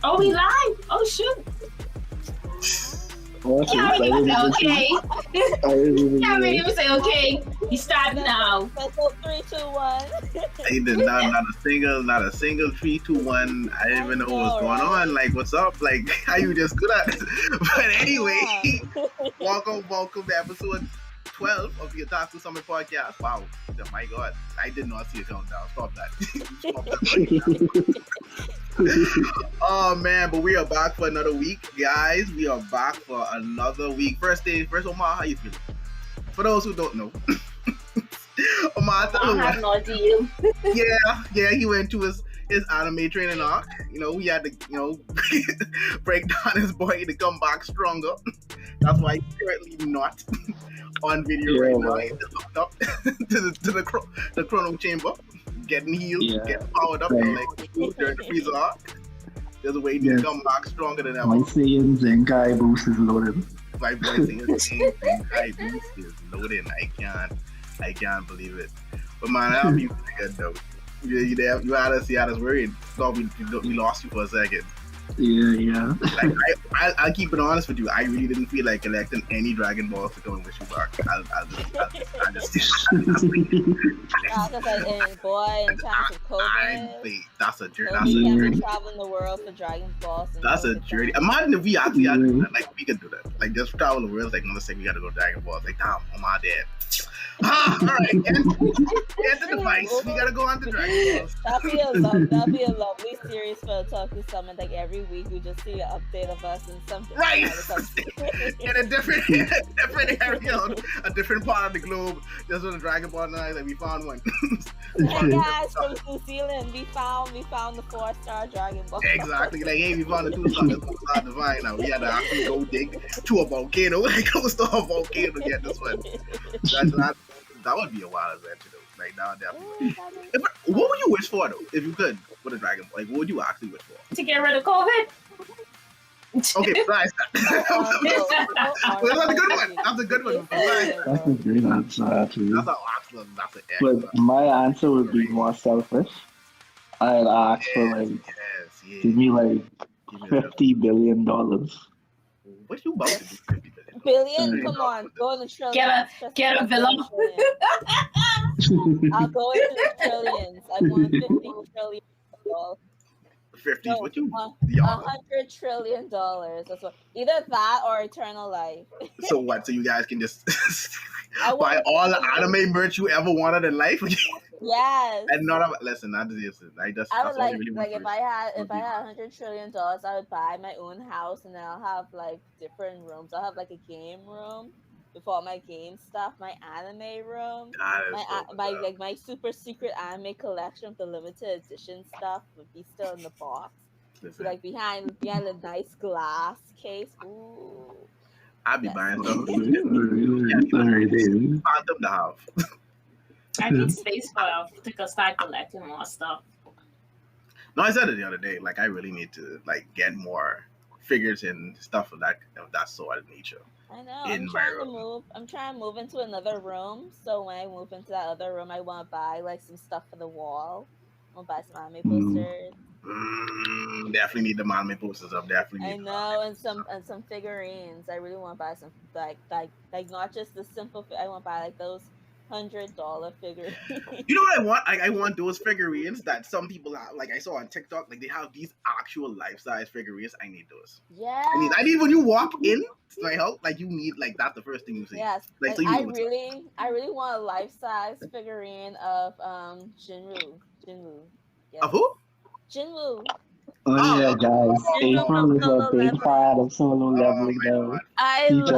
Oh, we live? Oh, shoot. Oh, Can't even say okay. Can't okay. even say okay. You start now. Let's go 3, 2, 1. He did not a single 3, 2, 1. I didn't even know what was going on. Like, what's up? Like, how you just good at it? But anyway, welcome to episode 12 of the Otaku Summit podcast. Wow, oh my God, I did not see a countdown. Stop that. Stop that. Oh man, but we are back for another week, guys. We are back for another week. First, Omar, how you feeling? For those who don't know, Omar, I have no idea. yeah, he went to his anime training arc. You know, he had to, break down his body to come back stronger. That's why he's currently not on video right now. He's just hooked up to the chrono chamber, getting healed, getting powered up, and during the freezer arc. There's a way to come back stronger than ever. My Saiyan Zenkai boost is loaded. My boy Saiyan Zenkai boost is loaded. I can't believe it. But man, that'll be pretty good though. You had us worried. Thought we lost you for a second. Yeah. Like I'll keep it honest with you. I really didn't feel like collecting any Dragon Balls to go and wish you back. I'll just boy, in times of COVID, that's a journey. we can't travel the world for Dragon Balls. That's a journey. Imagine if we actually had to do that. Like we could do that. Like just travel the world. Like let's say we got to go to Dragon Balls. Like damn, I'm my dad. All right, get the device. We gotta go on to Dragon Balls. That'd be a lovely series for Otaku Summit. Like every week, we just see an update of us and something. Right. in a different area, a different part of the globe. Just on the Dragon Ball night, like we found one. Hey guys, from New Zealand, we found the 4-star Dragon Ball. Exactly. Like hey, we found the 2-star divine. Now we had to actually go dig to a volcano. Like close to a volcano to get this one. That would be a wild adventure though. Like that would definitely. What would you wish for though, if you could, with a Dragon Ball? Like what would you actually wish for? To get rid of COVID? Okay, nice. That's a good one. That's a good one. That's a great answer, actually. That's an excellent. But my answer would be more selfish. I'd ask for give me $50 billion. What you about to do? $50 billion? Come on, go in the trillions. Get a villa. I'll go into the trillions. I want $50 trillion. 50? No, what you? $100 trillion. That's what. Either that or eternal life. So what? So you guys can just buy all the anime merch you ever wanted in life? Yes. And listen. I would like if I had $100 trillion, I would buy my own house and then I'll have like different rooms. I'll have like a game room with all my game stuff, my anime room, my super secret anime collection of the limited edition stuff would be still in the box. So, like behind a nice glass case. Ooh. I'd be buying stuff. Phantom the house. I need space to start collecting more stuff. No, I said it the other day. Like I really need to get more figures and stuff of that sort of nature. I know. I'm trying to move into another room. So when I move into that other room, I want to buy like some stuff for the wall. I want to buy some anime posters. Definitely need the anime posters up. Definitely. I know, and some figurines. I really want to buy some like not just the simple. I want to buy like those $100 figurines. You know what I want? I want those figurines that some people have. Like I saw on TikTok, like they have these actual life-size figurines. I need those. Yeah. I need when you walk in my house, like you need that's the first thing you see. Yes. Like so I really want a life-size figurine of Jinwoo. Yes. Of who? Jinwoo. Oh yeah, guys. April is a big fan of solo leveling though. For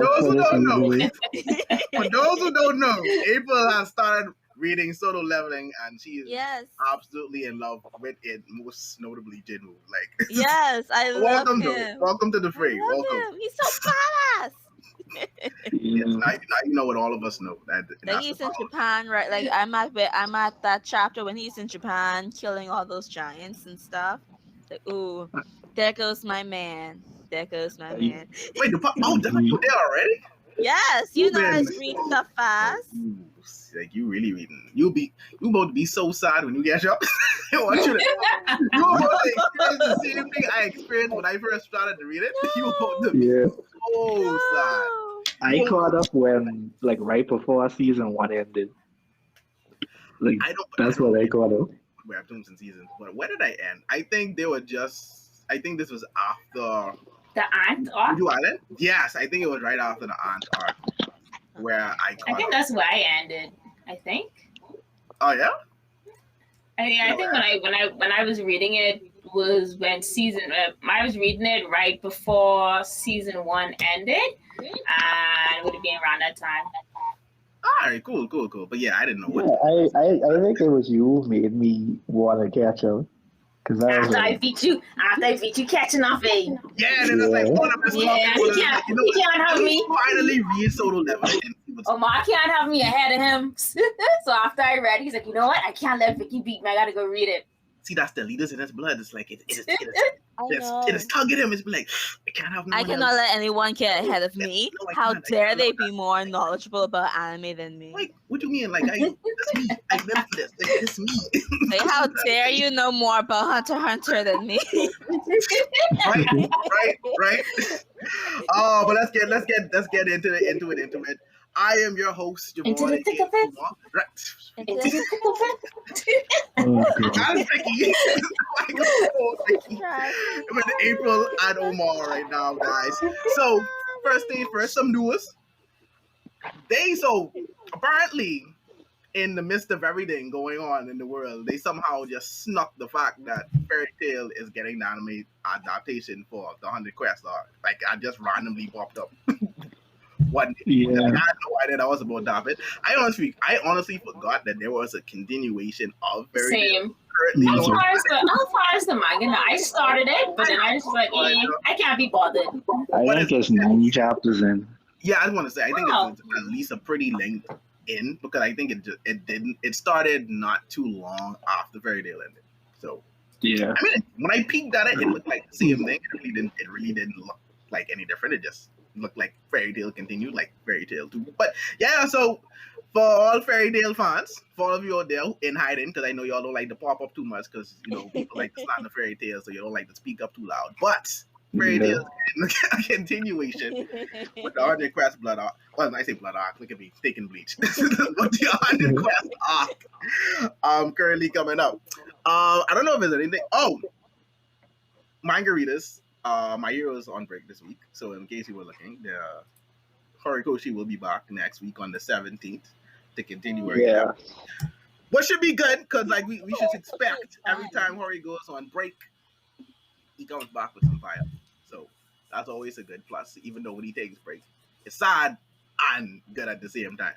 those who don't know, April has started reading solo leveling and she is absolutely in love with it, most notably Jinwoo. Like yes, I love him. Welcome to the fray. Welcome. Him. He's so badass. Yes, now you know what all of us know. Like he's in Japan, right? Like I'm at that chapter when he's in Japan killing all those giants and stuff. Like, ooh, there goes my man. Wait, that's you there already? Yes, you know I read stuff fast. like you really reading. You about to be so sad when you get up. I want you to. You about to experience the same thing I experienced when I first started to read it. You about to be so sad. I caught up when, like, right before season 1 ended. Like, that's what I caught up. Webtoons and seasons, but where did I end? I think they were just. I think this was after the Aunt arc. Island? Yes, I think it was right after the Aunt arc where I think that's where I ended. I think. Oh yeah. I think when I was reading it was when I was reading it right before season 1 ended, and it would have been around that time. All right, cool. But yeah, I didn't know what. Yeah, I think it was you who made me want to catch up. After I beat you catching off it. Yeah, and then it's like one of the he can't have me. Finally read solo level. Omar can't have me ahead of him. So after I read, he's like, you know what? I can't let Vicky beat me. I gotta go read it. See, that's the leaders in his blood. It's like it is tugging him. It's like I can't have. I cannot let anyone get ahead of me. How dare they be more knowledgeable about anime than me? Like, what do you mean? Like, that's me. I live for this. Like, it's me. Like, how dare you know more about Hunter x Hunter than me? Right. Oh, but let's get into it. I am your host, your Into boy. the thick of it. Into the thick of it. That's Ricky. With April and Omar right now, guys. So first thing first, some news. So apparently, in the midst of everything going on in the world, they somehow just snuck the fact that Fairy Tail is getting the anime adaptation for the 100 Quest arc. Like, I just randomly popped up. One day. Yeah. I had no idea that was about that. I honestly forgot that there was a continuation of Fairy Tail. As far as the manga, I started it, but then I was like, I can't be bothered. I think it's 9 chapters in. Yeah, I want to say I think it's at least a pretty length in, because I think it started not too long after Fairy Tail ended. So yeah, I mean, when I peeked at it, it looked like the same thing. It really didn't look like any different. It just looked like Fairy Tail continued, like Fairy Tail 2. But yeah, so for all Fairy Tail fans, for all of you out there in hiding, because I know y'all don't like to pop up too much, because people like to slander Fairy Tail, so you don't like to speak up too loud. But Fairy Tail a continuation with the 100 Quest Blood Arc. Well, when I say Blood Arc, look at me taking bleach. But the 100 Quest Arc currently coming up. I don't know if there's anything. Oh, manga readers. My hero is on break this week, so in case you were looking, Horikoshi will be back next week on the 17th to continue working. What should be good, because like we should expect every time Hori goes on break, he comes back with some fire. So that's always a good plus, even though when he takes breaks, it's sad and good at the same time.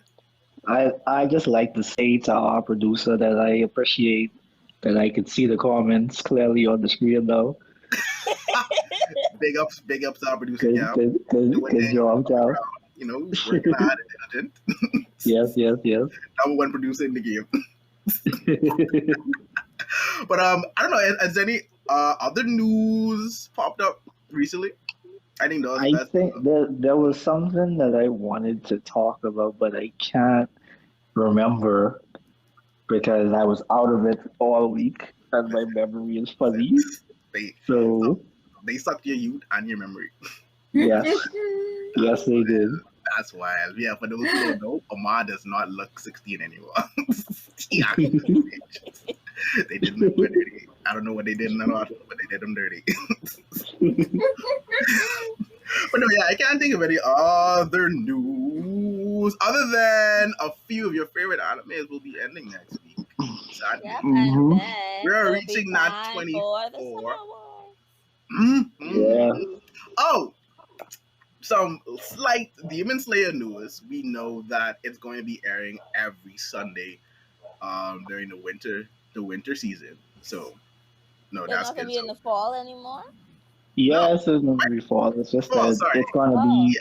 I just like to say to our producer that I appreciate that I could see the comments clearly on the screen now. Big ups to our producer. Good job, Cal. Working hard and diligent. Yes. Number one producer in the game. But I don't know. Has any other news popped up recently? I think there was something that I wanted to talk about, but I can't remember because I was out of it all week and my memory is fuzzy. They sucked your youth and your memory. Yes. Yes, they did. That's wild. Yeah, for those who don't know, Omar does not look 16 anymore. They did him dirty. I don't know what they did in that hospital, but they did him dirty. But no, yeah, I can't think of any other news other than a few of your favorite animes will be ending next week. Yep, we're reaching that 24. Yeah. Oh, some slight Demon Slayer news. We know that it's going to be airing every Sunday during the winter season. So no, it's not gonna be in the fall anymore. Yes, it's not gonna be fall. It's just that it's gonna be.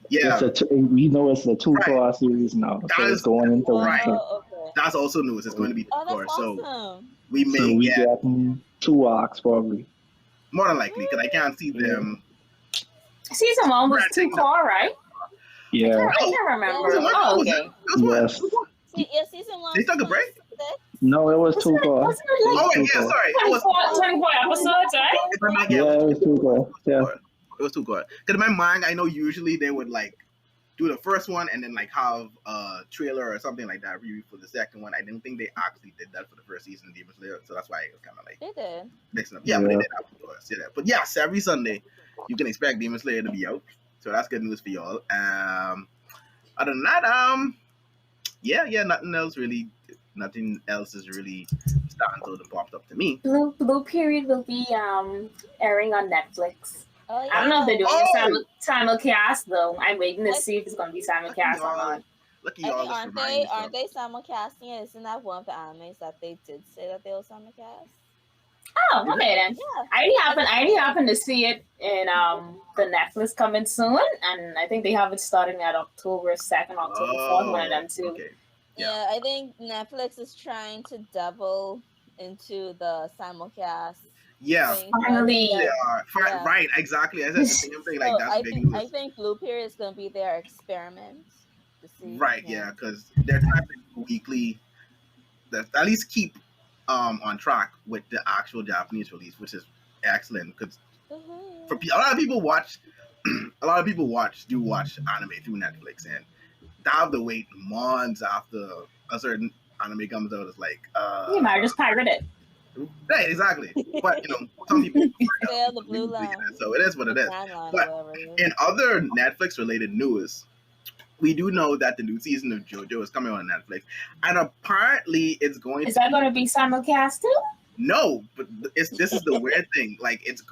Yeah, we know it's a 2-core series now, so it's going into winter. Okay. That's also news. It's going to be 2-core, awesome. So we may get 2 arcs probably. More than likely, because I can't see them. Season 1 was 2-core, right? Yeah. I can't remember. Oh, okay. Yes. season 1. They took a break? No, it was too far. Wasn't it like Oh, wait, yeah, sorry. It was 24 episodes, right? Yeah, it was too far. Yeah. It was too good. Because in my mind, I know usually they would like do the first one and then like have a trailer or something like that review for the second one. I didn't think they actually did that for the first season of Demon Slayer, so that's why it was kind of like They did. mixing up. Yeah, but they did afterwards. Yeah, but yes, every Sunday you can expect Demon Slayer to be out, so that's good news for y'all. Other than that, yeah, nothing else is really starting to pop up to me. Blue Period will be airing on Netflix. Oh, yeah. I don't know if they're doing simulcast though. I'm waiting to see if it's going to be simulcast or not. Lucky I y'all. think aren't they simulcasting it? Isn't that one of the animes that they did say that they will simulcast? Oh, okay then. Yeah. I already happened to see it in the Netflix coming soon, and I think they have it starting at October 2nd, October 4th, one of them too. Okay. Yeah, I think Netflix is trying to double into the simulcast. Yeah, finally. They are. Right, exactly. I said the same thing. Like that's big news. I think Blue Period is going to be their experiment. To see. Right. Yeah, because they're trying to do weekly. That at least keep on track with the actual Japanese release, which is excellent. Because for a lot of people watch anime through Netflix, and to have to wait months after a certain anime comes out is like you might just pirate it. Right, exactly. But some people sail the blue line. So it is what it is. But in other Netflix related news, we do know that the new season of JoJo is coming on Netflix, and apparently it's going. Is that going to be simulcast too? No, but this is the weird thing. Like it's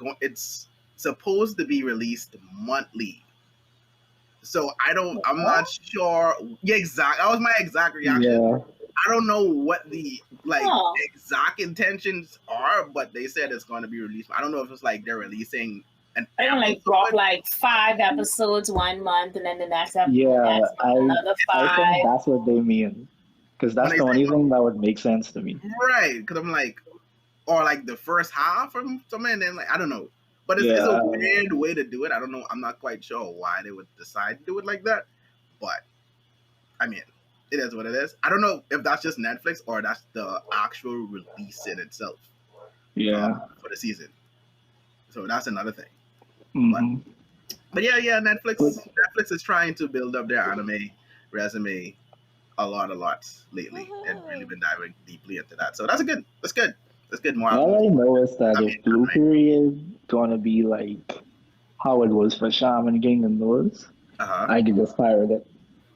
supposed to be released monthly. So I'm not sure. Yeah, exactly. That was my exact reaction. Yeah. I don't know what the exact intentions are, but they said it's going to be released. I don't know if it's like they're releasing an. They're gonna drop like 5 episodes 1 month, and then the next episode. Yeah, another 5. I think that's what they mean, because that's the only thing that would make sense to me. Right, because I'm like, or like the first half or something, and then like I don't know, but it's a weird way to do it. I don't know. I'm not quite sure why they would decide to do it like that, but I mean. It is what it is. I don't know if that's just Netflix or that's the actual release in itself. Yeah. For the season. So that's another thing. Mm-hmm. But yeah, Netflix is trying to build up their anime resume a lot lately. They've really been diving deeply into that. So that's good. More all I know is that if Blue Period gonna be like how it was for Shaman King and those, I could just pirate it.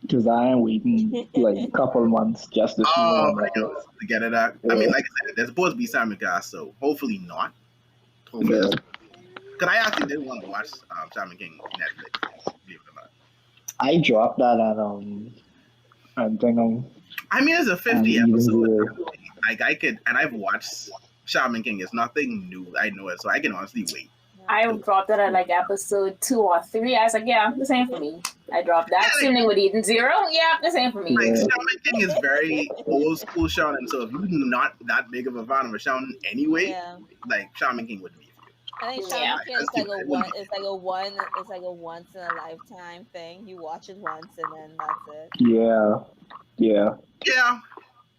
Because I am waiting like a couple months just to see to get it out. Yeah. I mean, like I said, there's supposed to be simulcast, so hopefully not. Because I actually did want to watch Shaman King Netflix. Believe it or not. I dropped that at I mean, it's a 50 episode. Like I could, and I've watched Shaman King. It's nothing new. I know it, so I can honestly wait. I dropped it at like episode 2 or 3. I was like, yeah, the same for me. I dropped that. Same thing with Eden Zero. Yeah, the same for me. Like, Shaman King is very old school shonen, so if you're not that big of a fan of a shonen anyway, like Shaman King would be for you. I think Shaman King is like a once in a lifetime thing. You watch it once and then that's it. Yeah.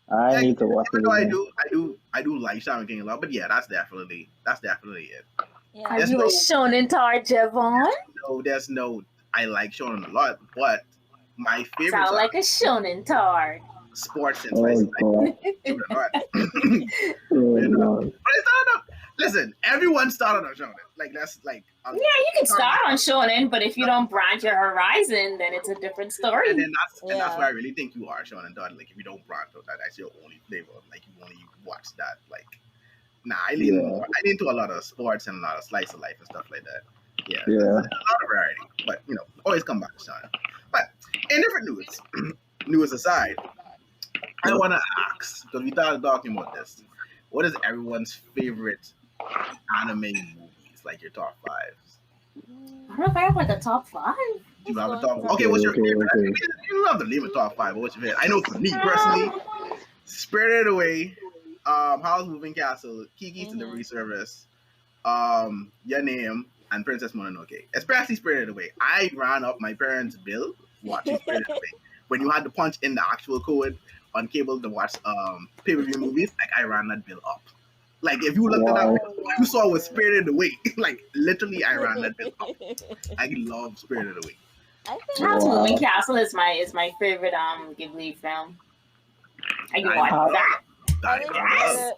I need to watch it. I do like Shaman King a lot, but yeah, that's definitely it. Yeah. Are you a shonen tar, Javon? No, there's no. I like shonen a lot, but my favorite. Sound like a shonen tar. Sports and slice of life. But it's not. Listen, everyone started on shonen. Like that's like. Yeah, you can start on shonen, but if you don't branch your horizon, then it's a different story. And then that's why I really think you are shonen tar. Like if you don't branch out, that's your only flavor. Like you only watch that. Like. Nah, I lean to a lot of sports and a lot of slice of life and stuff like that. Yeah. A lot of variety, but always come back to Sean. But in different news aside, I want to ask, because we started talking about this, what is everyone's favorite anime movies? Like your top 5s? I don't know if I have like a top 5. You have a top 5? Okay, what's your favorite? You don't have to leave a top 5, but what's your favorite? I know for me personally, Spirited Away. Howl's Moving Castle, Kiki's Delivery Service, Your Name, and Princess Mononoke. Especially Spirited Away. I ran up my parents' bill watching Spirited Away. When you had to punch in the actual code on cable to watch pay-per-view movies, like I ran that bill up. Like if you looked at that, what you saw was Spirited Away. Like literally, I ran that bill up. I love Spirited Away. I think Howl's Moving Castle is my favorite Ghibli film. I can watch that. Yes.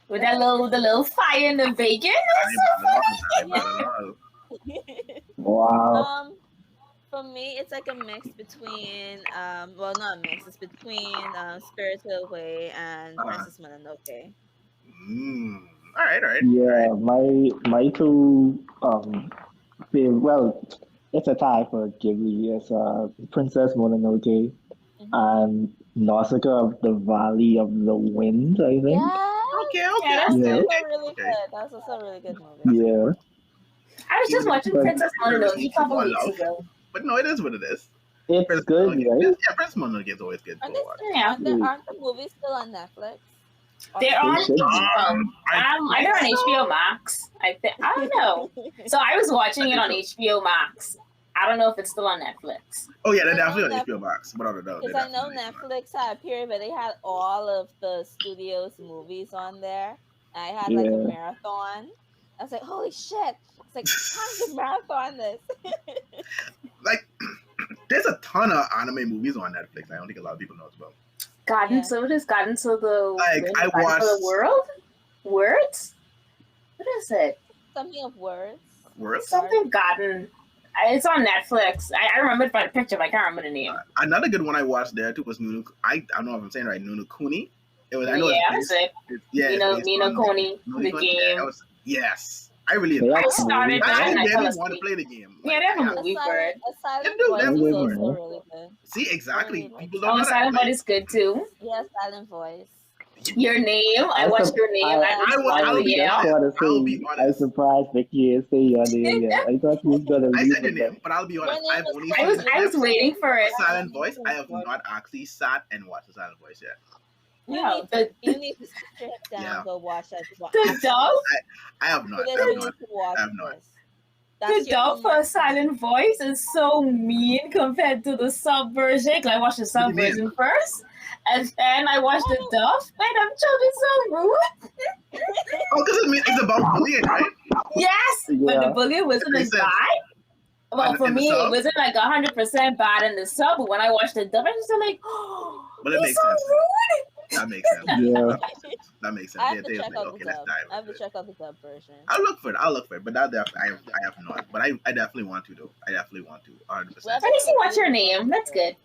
With the little fire in the bacon. That was so funny. Wow. For me, it's like a mix between well, not a mix. It's between Spirited Away and Princess Mononoke. All right. Yeah, my two well, it's a tie for Ghibli. It's Princess Mononoke and Nausicaa of the Valley of the Wind, I think. Yeah. Okay. That's Yeah. also really good. That's also a really good movie. Yeah. I was just watching Princess Mononoke a couple weeks ago. But no, it is what it is. It's Princess good, Mononoke, right? yeah, Princess Mononoke is always good to watch. Aren't the movies still on Netflix? They're on should be. either on HBO Max. I don't know. So I was watching it on HBO Max. I don't know if it's still on Netflix. Oh yeah, they're definitely on HBO Max. Without a doubt. Because I know Netflix had a period where they had all of the studio's movies on there. I had like a marathon. I was like, holy shit. It's like, time to marathon this. Like, there's a ton of anime movies on Netflix. I don't think a lot of people know as well. So what is Gotten to the I watched the World? Words? What is it? Something of words. Words? Something Gotten. It's on Netflix. I remember it by the picture, but I can't remember the name. Another good one I watched there too was Nunu. I don't know if I'm saying it right. Nunu Kuni. It was. I know that's it. Nino Kuni, the game. Yes, I really. I started. I really want to play the game. Like, they have a movie for it. A Silent Voice is also really good. See, exactly. People don't know Silent Voice is good too. Yes, Silent Voice. Your Name. I watched Your Name. I'm surprised Vicky didn't say your name yet. I thought you was gonna. I said your name, but I'll be honest. I was waiting for it. Silent Voice. I have not actually sat and watched the Silent Voice yet. You need to sit your head down and go watch that. The dub? I have not. I have not. The dub for Silent Voice is so mean compared to the sub version. I watched the sub version first, and then I watched the dub, and I'm so rude. Oh, because it's about bullying, right? Yes, but the bullying wasn't as bad. Well, for me, it wasn't like 100% bad in the sub, but when I watched the dub, I was like, oh, he's so rude. That makes sense. Yeah. That makes sense. I have to check out the dub. I have to check out the dub version. I'll look for it. But that I have not. But I definitely want to though. I definitely want to. 100%. At least you watch Your Name. That's good.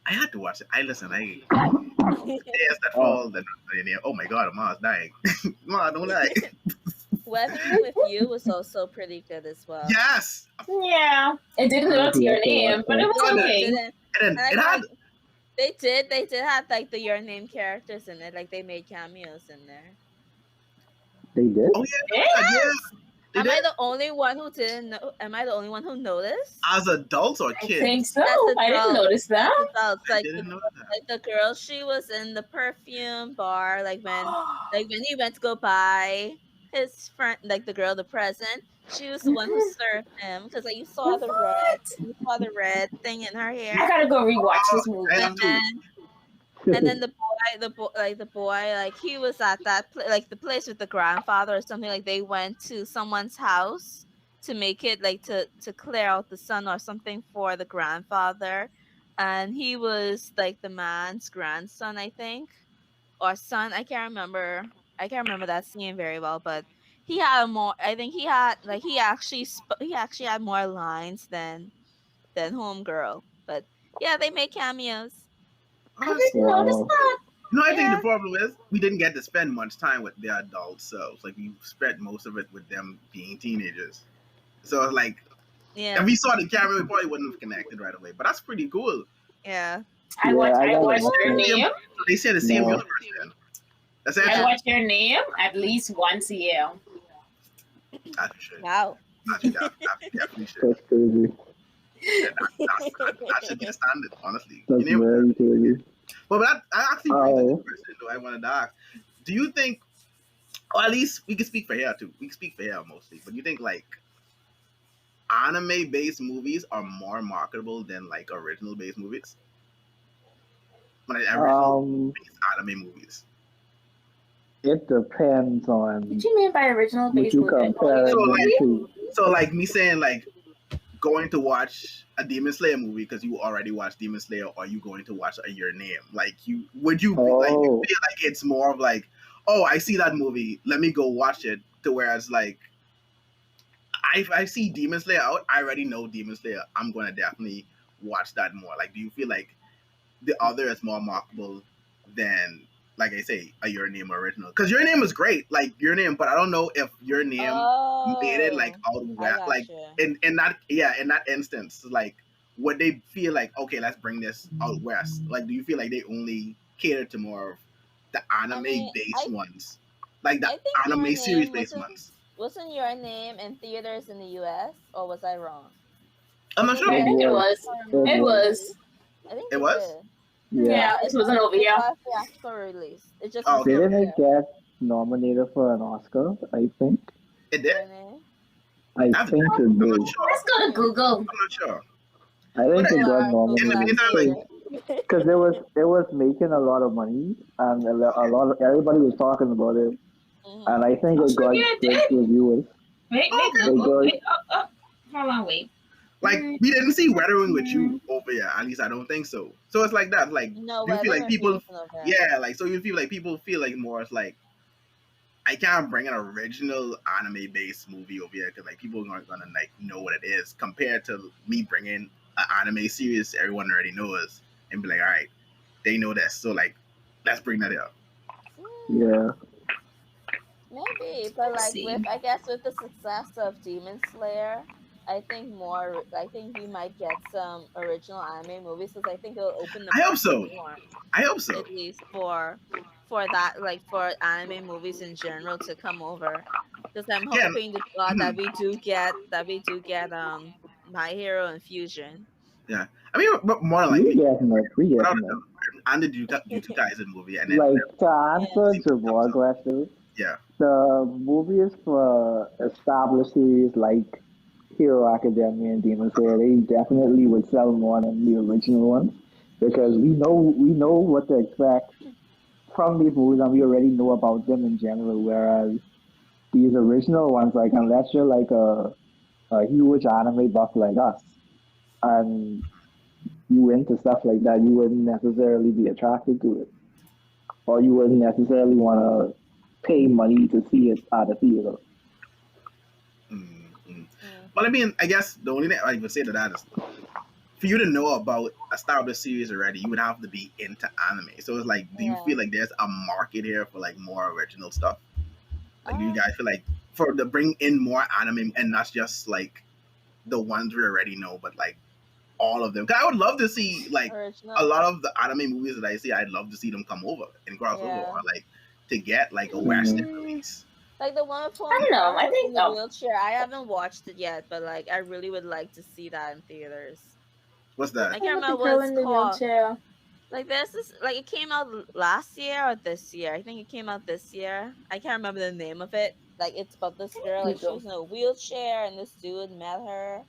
I had to watch it. Yes, that fall. Oh my God, Mama's dying. Mama, don't die. Weathering with You was also pretty good as well. Yes. Yeah, it didn't go to Your Name, but it was okay. It had. They did have like the Your Name characters in it, like they made cameos in there. They did? Oh yeah. Am I the only one who didn't know? Am I the only one who noticed? As adults or kids? I think so. I didn't notice that. Adults, like the girl, she was in the perfume bar, like when he went to go buy his friend, like the girl, the present. She was the one who served him because like you saw the red thing in her hair. I gotta go rewatch this movie. And then the boy, he was at that the place with the grandfather or something. Like they went to someone's house to make it to clear out the sun or something for the grandfather, and he was like the man's grandson, I think, or son. I can't remember that scene very well, but he had more. I think he actually had more lines than Homegirl. But yeah, they made cameos. I didn't notice that. No, I think the problem is we didn't get to spend much time with their adult selves. Like we spent most of it with them being teenagers. So it's like, if we saw the camera, we probably wouldn't have connected right away. But that's pretty cool. Yeah. I watched Your Name. They share the same universe then. I watch Your Name at least once a year. Wow. Definitely should. That's crazy. That should be the standard, honestly. That's very crazy. But that actually brings up the question though I wanted to ask. Do you think, or at least we can speak for here too. We can speak for here mostly. But do you think like anime-based movies are more marketable than like original-based movies? Like original Um, based anime movies. it depends on What you mean by original what base you movie? comparing them to. So like me saying like going to watch a Demon Slayer movie because you already watched Demon Slayer, or you going to watch Your Name? Like would you be, like you Oh, feel like it's more of like, oh, I see that movie, let me go watch it. To whereas like I see Demon Slayer out, I already know Demon Slayer. I'm gonna definitely watch that more. Like, do you feel like the other is more markable than, like I say, a Your Name original? Because Your Name is great, like Your Name, but I don't know if Your Name made it like out I west, got like you. in that instance, like would they feel like, okay, let's bring this out west? Like, do you feel like they only cater to more of the I anime mean, based ones, like the I think Your anime series Name based ones? wasn't Your Name in theaters in the U.S. or was I wrong? I'm Was not it sure. I it there? think it was. was. I can't It It remember. was. was. I think It it was. did. Yeah. Yeah, this wasn't over It here. got theatrical release. It just Oh, okay, wasn't okay. Didn't here. it get nominated for an Oscar? I think. It did. Your Name. I I have to think check. it I'm not did. sure. Let's go to Google. I'm not sure. I But think it got in the Google nominated meantime, like, because it was making a lot of money and a lot of everybody was talking about it, and I think it got Yeah, it great did. reviewers. Wait, oh, okay. It Google. got Wait, hold on, wait. Like we didn't see Weathering with You over here. At least I don't think so. So it's like that. Like, No, do you feel like Weathering with You people? wasn't over. Yeah, like so you feel like people feel like more. It's like I can't bring an original anime based movie over here because like people aren't gonna like know what it is compared to me bringing an anime series everyone already knows and be like, all right, they know this, so like let's bring that up. yeah. Maybe, but Let's like see. I guess with the success of Demon Slayer, I think we might get some original anime movies because I think it'll open the I hope market so. more, I hope so. at least for that, like for anime movies in general to come over. Because I'm Again, hoping to God that we do get My Hero Infusion. yeah. I mean, but more than We likely, getting it. We without getting a it. doubt, and the Jujutsu Kaisen movie, and then Like to answer Yeah. Javor question, yeah. the movies for established series like Hero Academia and Demon Slayer, they definitely would sell more than the original ones because we know what to expect from these movies and we already know about them in general. Whereas these original ones, like unless you're like a huge anime buff like us and you into stuff like that, you wouldn't necessarily be attracted to it, or you wouldn't necessarily want to pay money to see it at a theater. Mm-hmm. But I mean, I guess the only thing I would say to that is for you to know about established series already, you would have to be into anime. So it's like, do you feel like there's a market here for like more original stuff? Like, do you guys feel like for to bring in more anime and not just like the ones we already know, but like all of them? 'Cause I would love to see like Original. a lot of the anime movies that I see. I'd love to see them come over and cross over, or like to get like a Western release. Like the one with I don't know. I think in the wheelchair. I haven't watched it yet, but like I really would like to see that in theaters. What's that? I can't remember what it's called. Like there's this, like it came out last year or this year. I think it came out this year. I can't remember the name of it. Like it's about this girl, like she was in a wheelchair and this dude met her.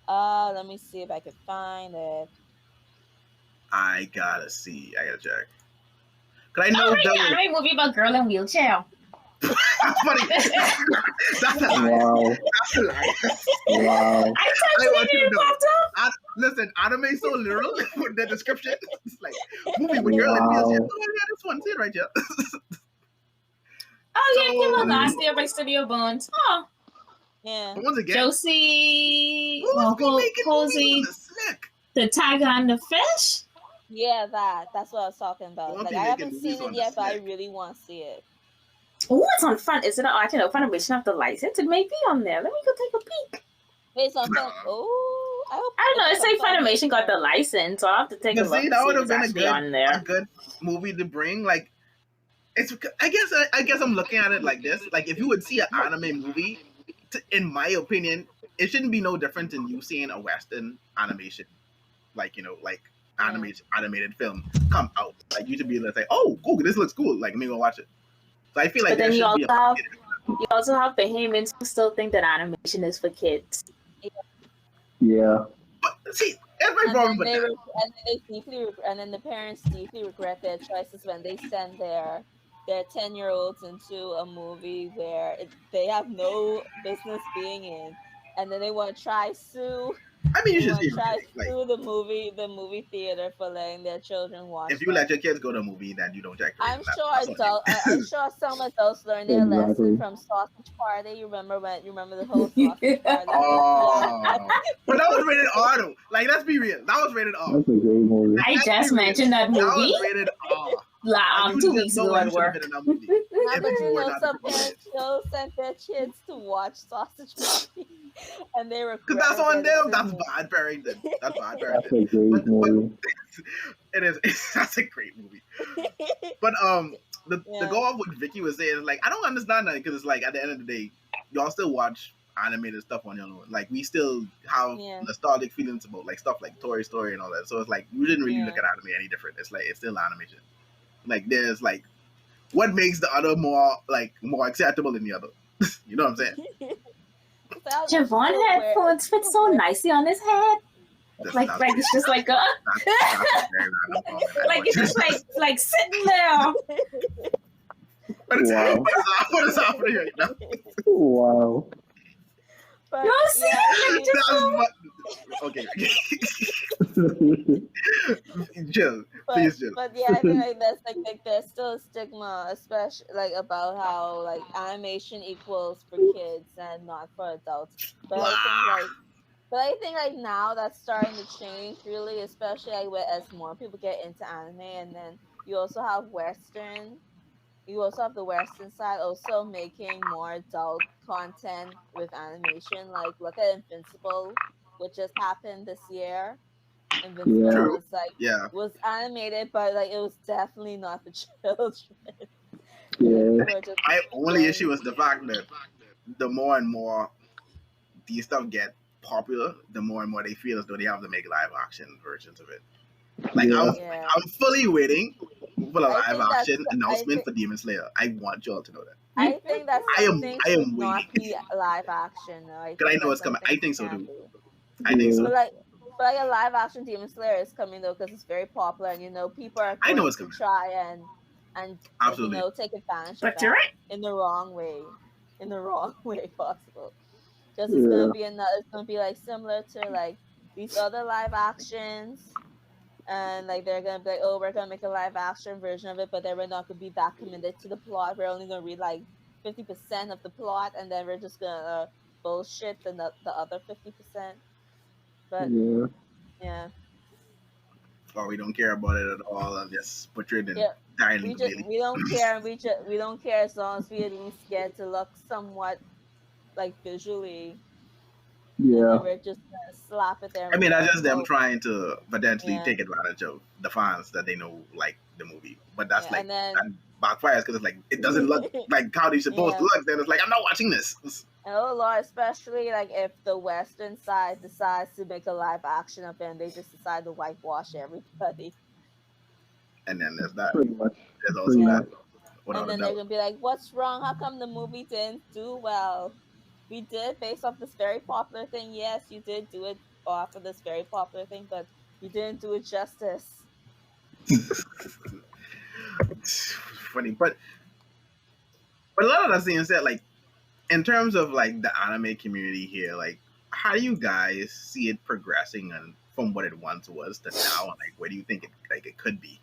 Let me see if I can find it. I gotta see. I gotta check. Cause I know there was an anime movie about girl in wheelchair. That's funny. That's a lie. Wow. That's a lie. Wow. I want you to know. Listen, anime is so literal with the description. It's like movie with girl in wheelchair. Oh yeah, this one, see it right here. Oh yeah, it came out last year by Studio Bones. Oh. Yeah. Once again, Josie, Cozy, the tiger and the fish. Yeah, that's what I was talking about. Like I haven't seen it yet, but I really want to see it. Oh, it's on Fun. Is it? I don't know. Funimation have the license. It may be on there. Let me go take a peek. Wait, it's on Fun. Oh, I don't know. It say Funimation got the license, so I will have to take a look. See, that would have been a good movie to bring. Like, it's. I guess I'm looking at it like this. Like, if you would see an anime movie, in my opinion, it shouldn't be no different than you seeing a Western animation, like animated film come out. Like, you should be able to say, "Oh, cool, this looks cool." Like, let me go watch it. So I feel like but then you also have Bahamians who still think that animation is for kids. Yeah. But See, that's my problem with that. And then the parents deeply regret their choices when they send their 10-year-olds into a movie where they have no business being in, and then they want to try sue. I mean, you They should want see to try everything. Like, sue the movie theater for letting their children watch. if you let your kids go to a movie, then you don't check. I'm sure some adults learn their lesson from Sausage Party. You remember the whole Sausage Party? Oh, but that was rated R though. Like, let's be real, that was rated R. That's a great movie. I just mentioned that movie. That was rated R. 2 weeks ago at work. But some parents still sent their kids to watch Sausage Party, and they were because that's on them. That's bad parenting. That's bad parenting. That's a great movie. It is. That's a great movie. But the go off what Vicky was saying is like, I don't understand that, because it's like, at the end of the day, y'all still watch animated stuff on your own. Like, we still have nostalgic feelings about like stuff like Toy Story and all that. So it's like, you didn't really look at anime any different. It's like, it's still animation. Like, there's like, what makes the other more acceptable than the other? You know what I'm saying? Javon headphones fit so nicely on his head. Like it's just like a like it's just like sitting there. What is happening right now? Wow. But, you see, okay. Jill, please, Jill. But yeah, I think like that's like there's still a stigma, especially like about how like animation equals for kids and not for adults. But I think like now that's starting to change, really, especially like as more people get into anime, and then you also have the Western side also making more adult content with animation. Like, look at Invincible, which just happened this year. Invincible was animated, but like it was definitely not for children. Yeah. My only issue is the fact that the more and more these stuff get popular, the more and more they feel as though they have to make live action versions of it. Like, I'm fully waiting for a live action announcement for Demon Slayer. I want y'all to know that. I think that's I am waiting. Not be live action. Because I know it's coming. I think so too. I think so. But like a live action Demon Slayer is coming though, because it's very popular, and people are going to try and absolutely take advantage of that in the wrong way possible. Just it's gonna be like similar to like these other live actions, and like they're gonna be like, oh, we're gonna make a live action version of it, but then we're not gonna be that committed to the plot. We're only gonna read like 50% of the plot, and then we're just gonna bullshit the other 50%. But yeah. Or we don't care about it at all and just butcher it entirely. We don't care. We don't care as long as we at least get to look somewhat like visually. Yeah. We're just gonna slap it there. I mean, that's just them trying to potentially take advantage of the fans that they know like the movie. But that's like that backfires because it's like it doesn't look like how they supposed to look. Then it's like, I'm not watching this. Oh Lord, especially like if the Western side decides to make a live action of it and they just decide to whitewash everybody. And then there's that. Pretty much. There's also that. And then they're gonna be like, what's wrong? How come the movie didn't do well? We did based off this very popular thing. Yes, you did do it off of this very popular thing, but you didn't do it justice. Funny, but a lot of that being said, like, in terms of like the anime community here, like, how do you guys see it progressing and from what it once was to now? Like, where do you think it could be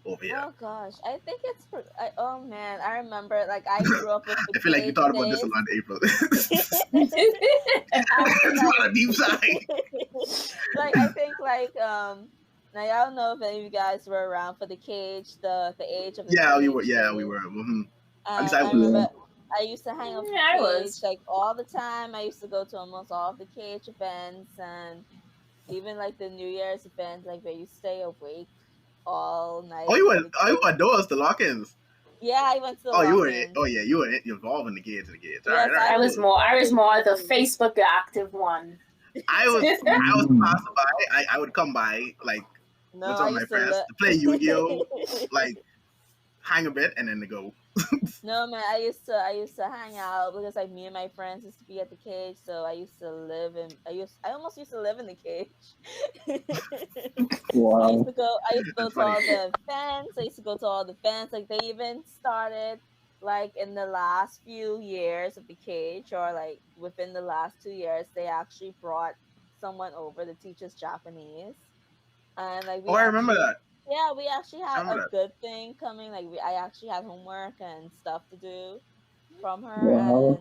over here? Oh gosh, I think it's. Oh man, I remember. Like, I grew up with. I feel like you thought about this a lot, April. It's not a deep side. Like, I think like now I don't know if any of you guys were around for the Cage, the age of the Cage. We were. Yeah, we were. Mm-hmm. At least I was. I used to hang out with the Cage like all the time. I used to go to almost all of the Cage events, and even like the New Year's events, like where you stay awake all night. Oh, you went those, the lock-ins. Yeah, I went to the lock-ins. You were involved in the Cage. Yes, right. I was more the Facebook active one. I was passing by. I would come by like with some of my friends to play Yu-Gi-Oh. Like hang a bit, and then they go. No man, I used to hang out because like me and my friends used to be at the cage, so I used to live in I almost used to live in the cage. Wow. I used to go That's to all funny. the events. I used to go to all the events. Like they even started like in the last few years of the cage, or like within the last 2 years, they actually brought someone over to teach us Japanese. And like Oh, I remember that. we actually I had a remember that. good thing coming. Like I actually had homework and stuff to do from her, Wow. and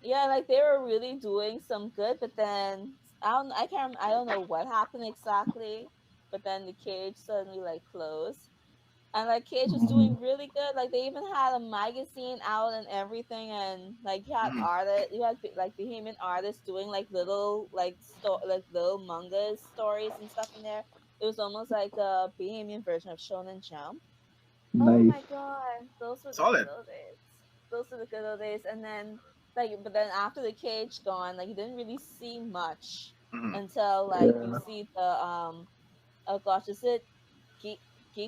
yeah, like they were really doing some good. But then I don't know what happened exactly. But then the cage suddenly like closed, and like cage was Mhm. doing really good. Like they even had a magazine out and everything, and like Mhm. you had like Bahamian artists doing like little like little manga stories and stuff in there. It was almost like a Bahamian version of Shonen Jump. Oh Nice. my god, those were the good Solid. old days. Those were the good old days. And then but then after the cage gone, like you didn't really see much Mhm. until like you Yeah. see the oh gosh, is it geek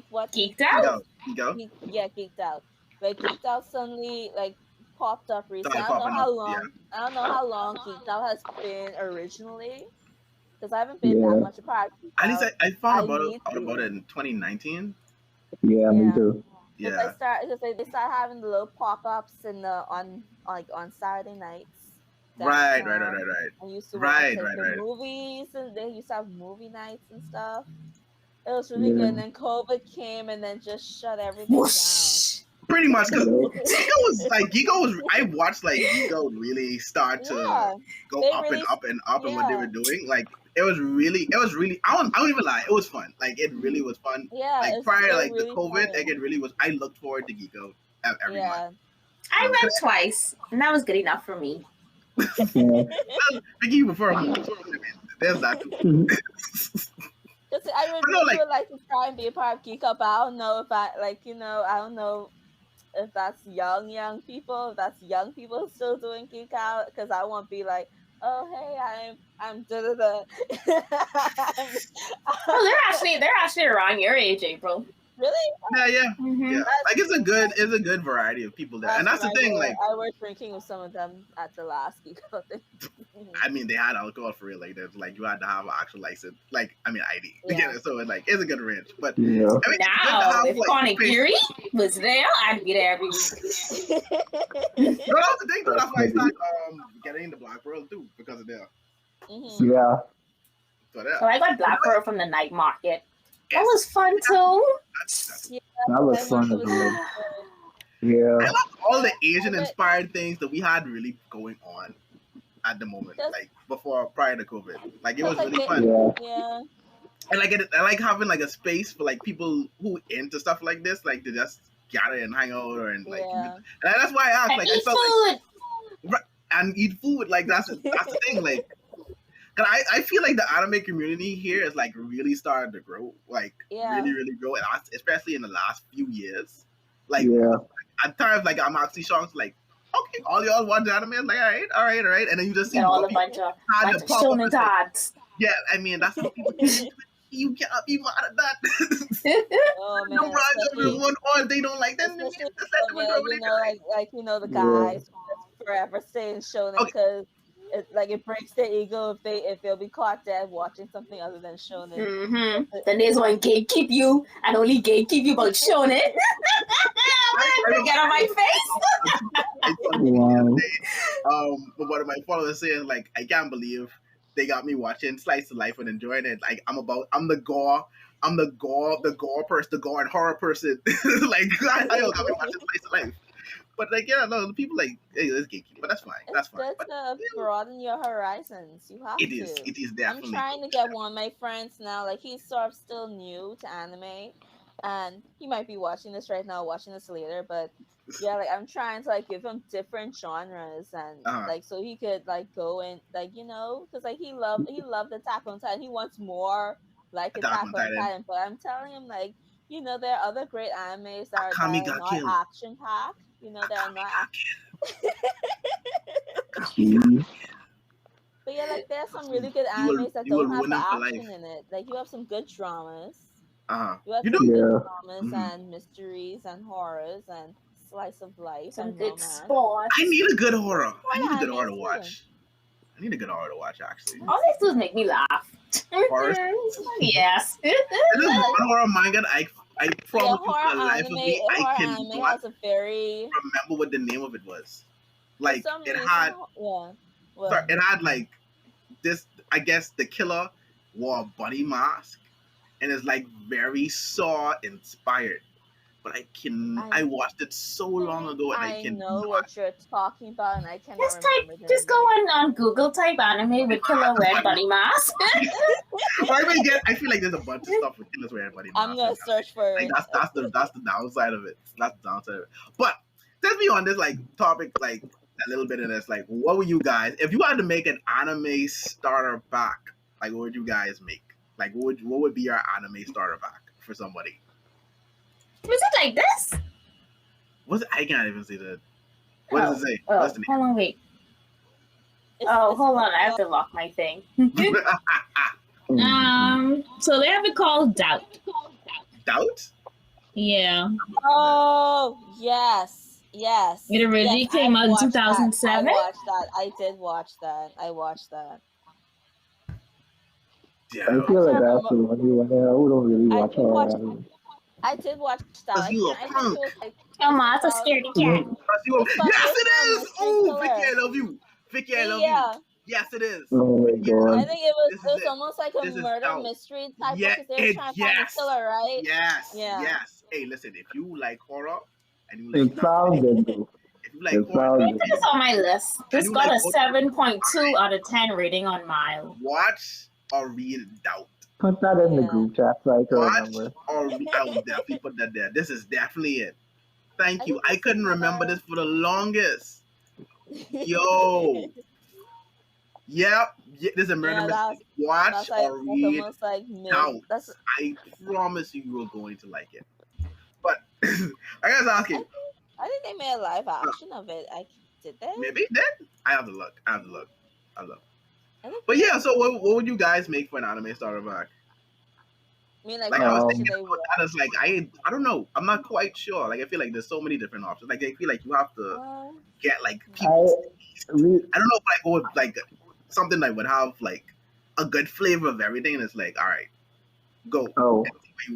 what Geeked You out. go. You go. yeah, geeked out. Like geeked out suddenly like popped up recently. Started popping up. Yeah. I don't know how long geeked out has been originally because I haven't been that Yeah. much a part of geeked At least out. I found I about it need out about to. it in 2019. Yeah, me Yeah. too. Yeah. Because they start having the little pop ups in the on Saturday nights Right. Right. Right. downtown. Right. Right. I used to watch Right. like Right. the Right. movies, and they used to have movie nights and stuff. It was really good. And Yeah. then COVID came and then just shut everything down. Whoosh. Pretty much because Yeah. Gigo was. I watched like Gigo really start to Yeah, go they up and really, up and up, and what they yeah, were doing, like it was really. I don't even lie. It was fun. Like it really was fun. yeah. Like prior to They're like the really COVID, like funny. it really was. I looked forward to Gigo every month. Yeah. I went twice, and that was good enough for me. Yeah. Vicky, before I move, I mean, there's that too. Mhm. Because I But no, really like would like to try and be a part of Geek Up. I don't know if I like I don't know if that's young people, if that's young people still doing Geek Out. Because I won't be like, oh hey, I'm da da da. Oh, they're actually around your age, April. Really? yeah. Mm-hmm. Like it's a good variety of people there, and that's the thing. Like I was drinking with some of them at the last Geek Out thing. I mean, they had alcohol for real. Like there's like you had to have an actual license. Like I mean ID. Yeah. So it's like it's a good range. But Yeah. I mean, it's good to Now, have if like Conagiri was there, I'd be there every week. No, that's the thing. Too. That's why I started getting into Black World too because of there. Mhm. Yeah. So there. So I got Black Pearl from the night market. That Yes. was fun too. That's Yeah, That was that fun market as was well. really good. Yeah. I love all the Asian I bet- inspired things that we had really going on at the moment, Just- like prior to COVID. Like it was like really fun. Yeah. Yeah. I like having like a space for like people who into stuff like this, like to just gather and hang out or and like Yeah. and that's why I asked. And Like eat I felt food. like and eat food. Like that's the thing. Like 'cause I feel like the anime community here is like really starting to grow, like Yeah. really grow, and especially in the last few years. Like Yeah. at times, like I'm actually shocked. Like okay, all y'all watch anime. Like all right, and then you just see And all more a people bunch of had to pop up. shonen and say, tads. yeah, I mean that's how people. You cannot be mad at that. Oh man. No, bro, Especially, everyone or they don't like them. especially Just let them enjoy what they like the Yeah. guys who just forever stay in shonen Okay. because it breaks their ego if they'll be caught dead watching something other than shonen. Mm-hmm. Then there's one gatekeep you and only gatekeep you about shonen. Get on my face. Wow. But one of my followers saying like, I can't believe they got me watching Slice of Life and enjoying it. Like I'm the gore person, the gore and horror person. Like I don't got me watching Slice of Life. But like no, the people like hey, let's gatekeep, but that's fine. That's It's fine. good But to broaden your horizons. You have it to. is I'm definitely trying to get one of my friends now. Like he's sort of still new to anime, and he might be watching this right now, watching this later. But yeah, like I'm trying to like give him different genres and like so he could like go and like because like he loved Attack on Titan. He wants more like Attack on Titan. But I'm telling him like there are other great animes that are not action packed. They're not. Jeez. But yeah, like there's some really good animes that you will don't have ruin the them for action life. in it. Like you have some good dramas. You have You some know, good dramas Mhm. and mysteries and horrors and slice of life Some and good romance. sports. I need a good horror. I need a good anime horror to too. watch. I need a good horror to watch, actually. All they do is make me laugh. Horror. Yes. There's one horror manga I Yeah, promise you horror for the life of me, I horror cannot anime has a very remember what the name of it was. for Like some it reason had, yeah. Well, sorry, it had like this. I guess the killer wore a bunny mask and is like very Saw inspired. But I watched it so long ago and I I can know what you're talking about, and I cannot Just remember the just go name. on Google, type anime with killer wearing bunny mask. I feel like there's a bunch of stuff with killers wearing bunny masks. I'm gonna search for Like it. that's the downside of it. That's the downside of it. But let's be on this like topic like a little bit of this. Like, what would you guys if you had to make an anime starter pack? Like, what would you guys make? Like, what would be your anime starter pack for somebody? Was it like this? What's I can't even see that. What does it say? Oh, What's the hold on, wait. Hold on, I have to lock my thing. name? So they have it called Doubt. Doubt? Yeah. Oh yes. It originally came out in 2007. I watched that. I did watch that. I watched that. I feel like that's the one you don't really watch horror anime. I did watch that. I think it was like Come on, it's a scaredy cat. Yes, it is. Oh, Vicky, I love you. Vicky, I love you. Yes, it is. Oh my god. I think it was almost like a murder mystery type because they were trying to find the killer, right? Yes. Hey, listen, if you like horror and you like It sounds good though. if you like horror, This is on my list. This got a 7.2 out of 10 rating on Mile. watch or read Doubt. Put that in the group chat so I can remember. Or I will definitely put that there. This is definitely it. Thank you. I couldn't remember this for the longest. Yo. Yep. This is a murder mystery. Watch or read Doubt. I promise you are going to like it. But I gotta ask you. I think they made a live action of it. Did they? Maybe they did. I have to look. But yeah, so what would you guys make for an anime starter pack? I mean, like I was thinking about that as like I don't know. I'm not quite sure. Like I feel like there's so many different options. Like I feel like you have to get like people. I don't know if I go with like something that would have like a good flavor of everything. And it's like, all right, go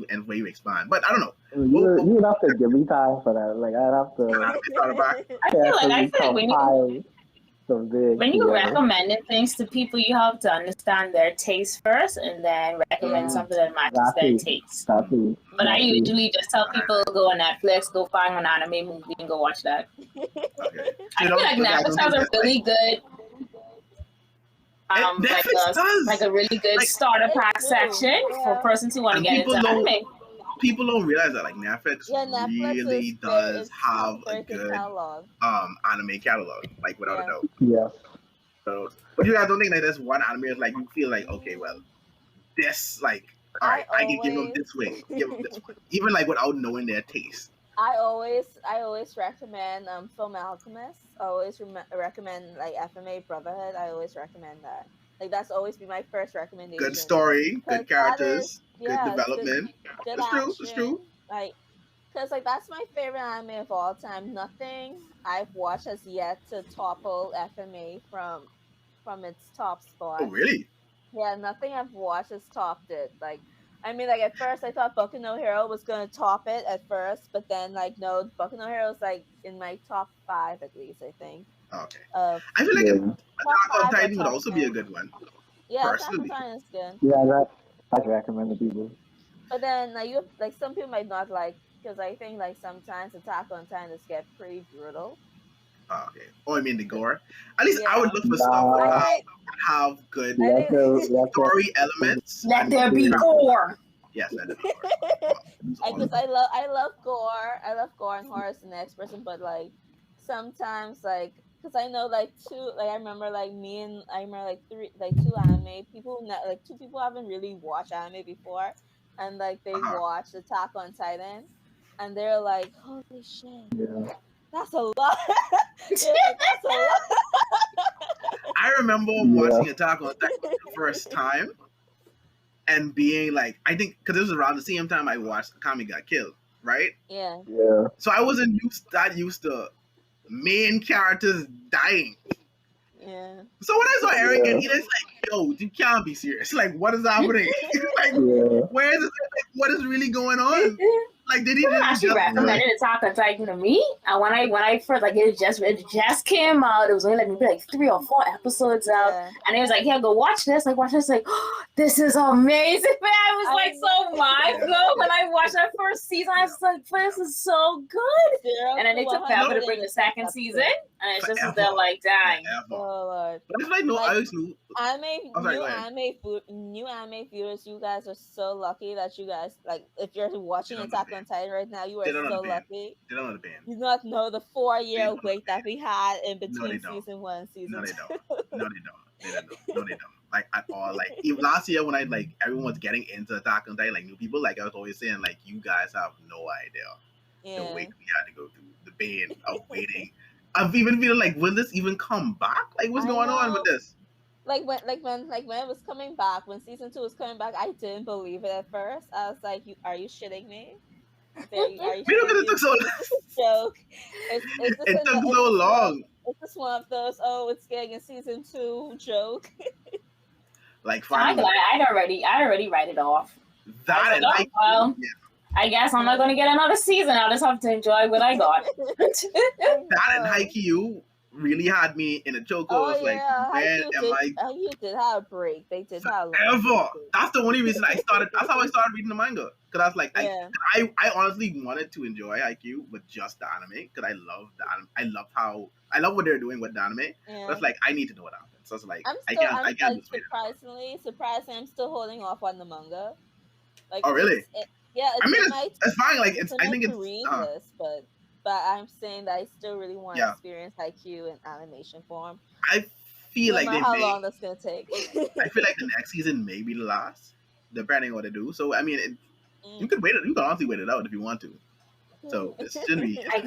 and where you expand. But I don't know. You'd have to give me time for that. Like I'd have to. I feel like when you recommend things to people, you have to understand their taste first, and then recommend something that matches their taste. But I usually just tell people go on Netflix, go find an anime movie, and go watch that. I feel like Netflix has a really good, like a really good starter pack section for persons who want to get into anime. People don't realize that like Netflix really does have a good anime catalog, like without a doubt. Yeah. So, but you guys don't think that there's one anime is like you feel like okay, well, this like all right, I can give them this way, even like without knowing their taste. I always recommend Film Alchemist. I always recommend like FMA Brotherhood. I always recommend that. Like that's always be my first recommendation. Good story, good characters, good development. Good It's true. Like, cause like that's my favorite anime of all time. Nothing I've watched has yet to topple FMA from its top spot. Oh really? Yeah, nothing I've watched has topped it. Like, I mean, like at first I thought Boku no Hero was gonna top it at first, but then like no, Boku no Hero is like in my top 5 at least. I think. Okay. I feel like Attack on Titan would also be a good one. Yeah, Attack on Titan is good. Yeah, I'd recommend to people. But then you like some people might not like because I think like sometimes Attack on Titan just get pretty brutal. Oh, okay. Oh, I mean the gore. At least I would look for stuff that have good story elements. Let there be gore. Yes, let there be gore. Because I love gore. I love gore and horror as the next person, but like sometimes like. Because I know like I remember like two anime people, like 2 people haven't really watched anime before, and like they watched Attack on Titan, and they're like, holy shit, that's a lot. That's a lot. I remember watching Attack on Titan for the first time, and being like, I think because this was around the same time I watched Kami Got Killed, right? Yeah. Yeah. So I wasn't that used to main characters dying. Yeah. So when I saw Eric Yeah. and Ida, it's like, yo, you can't be serious. Like, what is happening? Like, Yeah. where is this? Like, what is really going on? Like, did he You just actually recommended Attack on Titan to me, and when I first like it just came out. It was only like maybe like 3 or 4 episodes out, Yeah. and it was like, yeah, go watch this. Like watch this. Like, oh, this is amazing, man. I was like so mind blown when I watched that first season. I was like, this is so good. And then they took forever to bring the second season, and it's just they're like, dang. Oh Lord. But that's what I know. Like, I always knew. New anime viewers, you guys are so lucky that you guys like. If you're watching Attack on Titan right now, you are so lucky. They don't know the band. You do not know the 4-year wait that we had in between don't. season 1 and season 2. No, they don't. No, they don't. No, they don't. Like at all. Like even last year when I like everyone was getting into Attack on Titan, like new people, like I was always saying, like you guys have no idea the wait we had to go through, the pain of waiting. I've even feeling like, will this even come back? Like what's going on with this? Like when it was coming back, when season 2 was coming back, I didn't believe it at first. I was like, "Are you shitting me? Are you it took so long. Joke. It took so long. It's just one of those. Oh, it's getting in season 2 joke. Like finally, I'd already write it off. That and like, well, I guess I'm not going to get another season. I'll just have to enjoy what I got. That and Haikyuu really had me in a chokehold. Oh, like, where am I? You did have a break. They did have a ever. That's the only reason I started. That's how I started reading the manga. Because I was like, I honestly wanted to enjoy Haikyuu with just the anime. Because I love the anime. I love what they're doing with the anime. Yeah. But it's like I need to know what happens. So it's like I can't surprisingly, I'm still holding off on the manga. Like, oh really? It's fine. Like I think it's read this, but I'm saying that I still really want to experience Haikyuu in animation form. I feel like how long that's gonna take. I feel like the next season may be the last, depending on what they do. So I mean, you could wait it. You can honestly wait it out if you want to. So it shouldn't be. I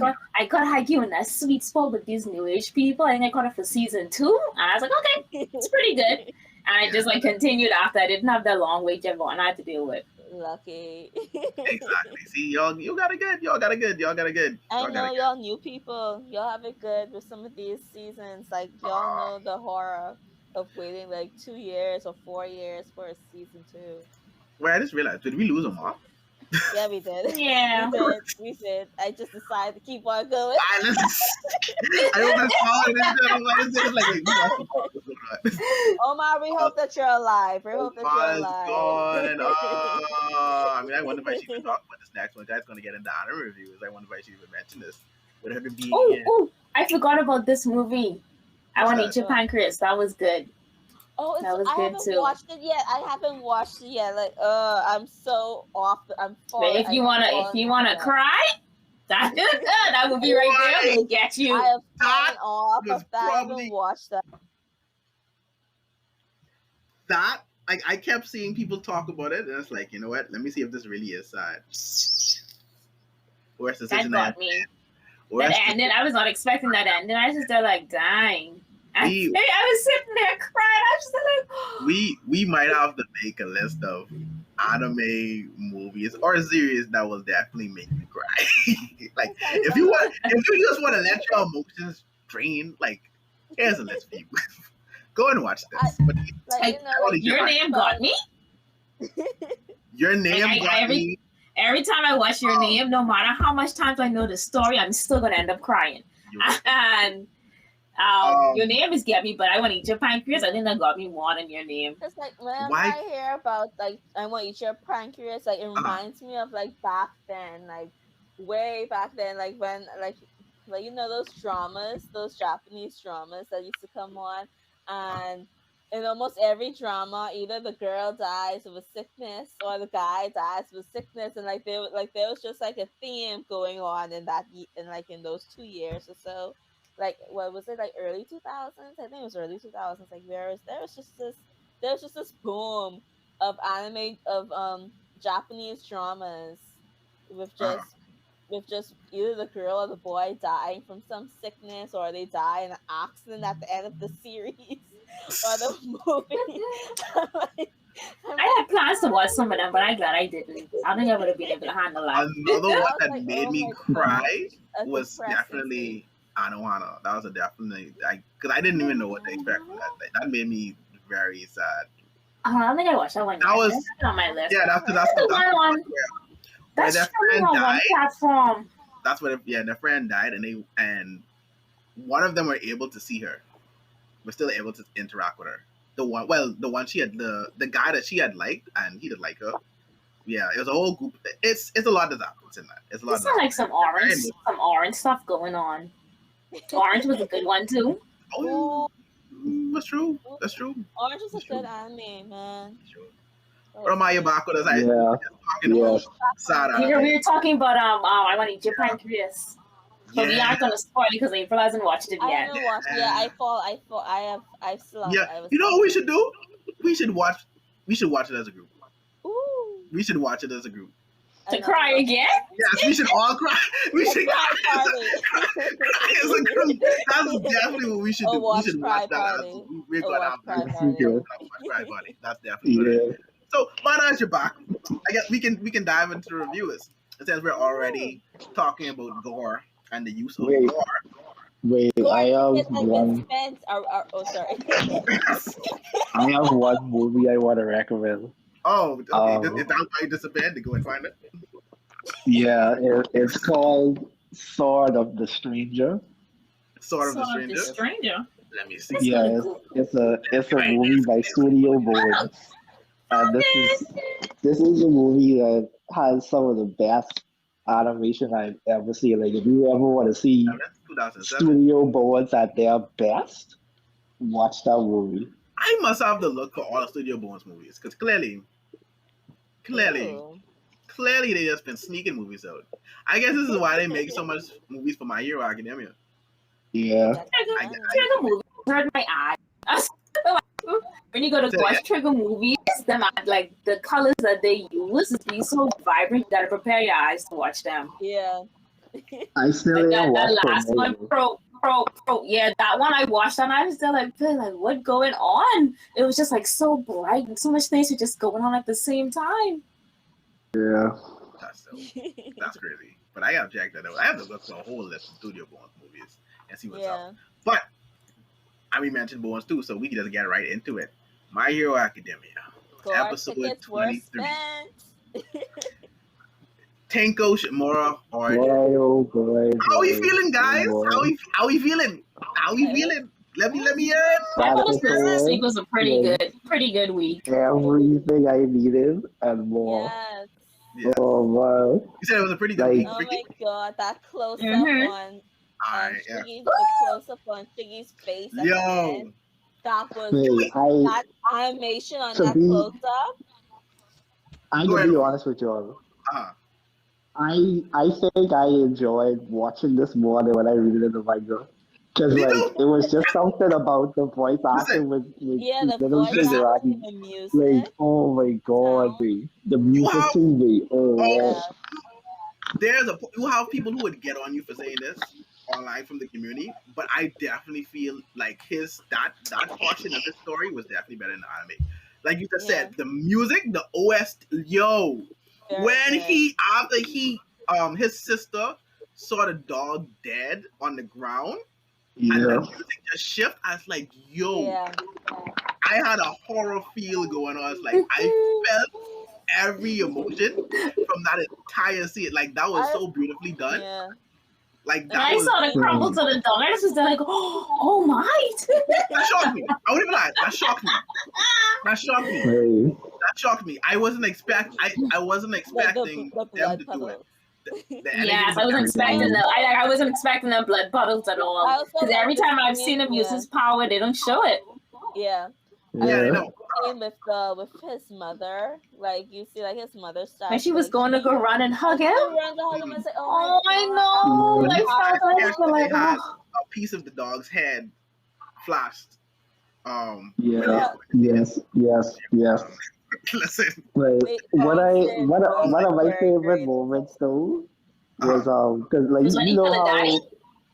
got Haikyuu in that sweet spot with these new age people. I think I got it for season 2, and I was like, okay, it's pretty good. And I just like continued after. I didn't have that long wait everyone had to deal with. Lucky. Exactly. See, y'all got it good. Y'all got it good. I know y'all new people. Y'all have it good with some of these seasons. Like y'all know the horror of waiting like 2 years or 4 years for a season 2. Wait, I just realized, did we lose them all? Yeah, we did. Yeah. We did. I just decided to keep on going. I Omar, we hope that you're alive. We hope that you're alive. God. I mean, I wonder if I should even talk about this next one. Guys, going to get into anime reviews. I wonder if I should even mention this. Would it be? Oh, I forgot about this movie. I Want to Eat Your Pancreas. That was good. Oh, I haven't watched it yet. Like, I'm so off. I'm falling. If you wanna cry, that would be right there. We'll get you. I have fallen off of that. I haven't watched that. That I kept seeing people talk about it, and it's like, you know what? Let me see if this really is sad. Where's the that got me. That ended. I was not expecting that ending. I was just there like, dang. I was sitting there crying. I was just like, we might have to make a list of anime movies or series that will definitely make you cry. Like if you just want to let your emotions drain, like here's a list for you. Go and watch this. Your Name got me. Your Name got me. Every time I watch Your Name, no matter how much times I know the story, I'm still gonna end up crying. And Your Name is get me, but I Want to Eat Your Pancreas. I think that got me more than Your Name. Because like when I hear about like I Want to Eat Your Pancreas, like it reminds me of like back then, like way back then, like when like you know those Japanese dramas that used to come on, and in almost every drama, either the girl dies of a sickness or the guy dies of a sickness, and there was just like a theme going on in those 2 years or so. Like what was it, like early 2000s? I think it was early 2000s. Like there was just this boom of anime of Japanese dramas with just either the girl or the boy dying from some sickness, or they die in an accident at the end of the series or the movie. I had plans to watch some of them, but I'm glad I didn't. I don't think I would have been able to handle that. Another one that like, made oh me my God. cry That's was depressing definitely Anohana. That was a definitely because I didn't even know what to expect from that thing. That made me very sad. I don't think I watched that one That yet. was That's on my list. yeah. That's the one on. where That's their streaming friend on one died. platform. That's where their friend died, and one of them were able to see her, was still able to interact with her. The one she had the guy that she had liked, and he didn't like her. Yeah, it was a whole group. It's a lot that happens in that. It's a lot. It's not like some orange stuff going on. Orange was a good one too. Oh, that's true. That's true. Orange is a good anime, man. What am I back with us? Yes. Sarah. We were talking about I want to eat Japan Curious. But we aren't gonna spoil it because April hasn't watched it yet. I haven't watched. Yeah, I've still. Yeah, you know what we should do? We should watch it as a group. Ooh. We should watch it as a group. To cry again? Yes, we should all cry. We should cry cry as a group. That's definitely what we should do. We should watch that. We're gonna have cry party. That's definitely what it is. So, now that you're back, I guess we can dive into the reviews. Since we're already talking about gore and the use of gore. Wait, I have one. Sorry. I have one movie I want to recommend. Oh, okay. Is that why you disappeared? To go and find it? Yeah, it's called Sword of the Stranger. Sword of the Stranger. Let me see. Yeah, it's a movie by Studio Bones, and this is a movie that has some of the best animation I've ever seen. Like, if you ever want to see Studio Bones at their best, watch that movie. I must have the look for all the Studio Bones movies because clearly they just been sneaking movies out. I guess this is why they make so much movies for My Hero Academia. Yeah. Trigger movies hurt my eyes. When you go to watch Trigger movies, like the colors that they use is be so vibrant. You gotta prepare your eyes to watch them. Yeah. I still that last one, pro. Yeah, that one I watched and I was still like, what going on? It was just like so bright and so much things were just going on at the same time. Yeah. That's crazy. But I gotta check that out. I have to look for a whole list of Studio Bones movies and see what's up. But we mentioned Bones too, so we can just get right into it. My Hero Academia, episode 23. Tenko Shimura. How are we feeling, guys? How we feeling? Let me hear it. This week was a pretty good week. Everything I needed and more. Yes. Yeah. Oh wow! You said it was a pretty good week. Oh my God, that close up on Shiggy's, the close up on Shiggy's face. Yo, that was that animation on that close up. I'm gonna be honest with you all. I think I enjoyed watching this more than when I read it in the manga. Because it was just something about the voice acting with the voice acting, the music. Like, oh my God, the music too. You have people who would get on you for saying this online from the community, but I definitely feel like that portion of his story was definitely better than the anime. Like you just said, the music, the OST, after his sister saw the dog dead on the ground. And the music just shift. I was like, I had a horror feel going on. It's like I felt every emotion from that entire scene. Like that was so beautifully done. Yeah. Like that. I saw the crumble to the dog. I just was like, oh my! That shocked me. I wouldn't even lie. That shocked me. That shocked me. I wasn't expecting them to do it. Yes, I wasn't expecting that. I wasn't expecting the blood puddles at all. Because every time I've seen him use his power, they don't show it. Yeah. I know. With his mother, like you see, like his mother starts. And she was going to go run and hug him. And say, oh, I know. They had a piece of the dog's head flashed. Yes. Listen. One of my favorite moments though was because like you know how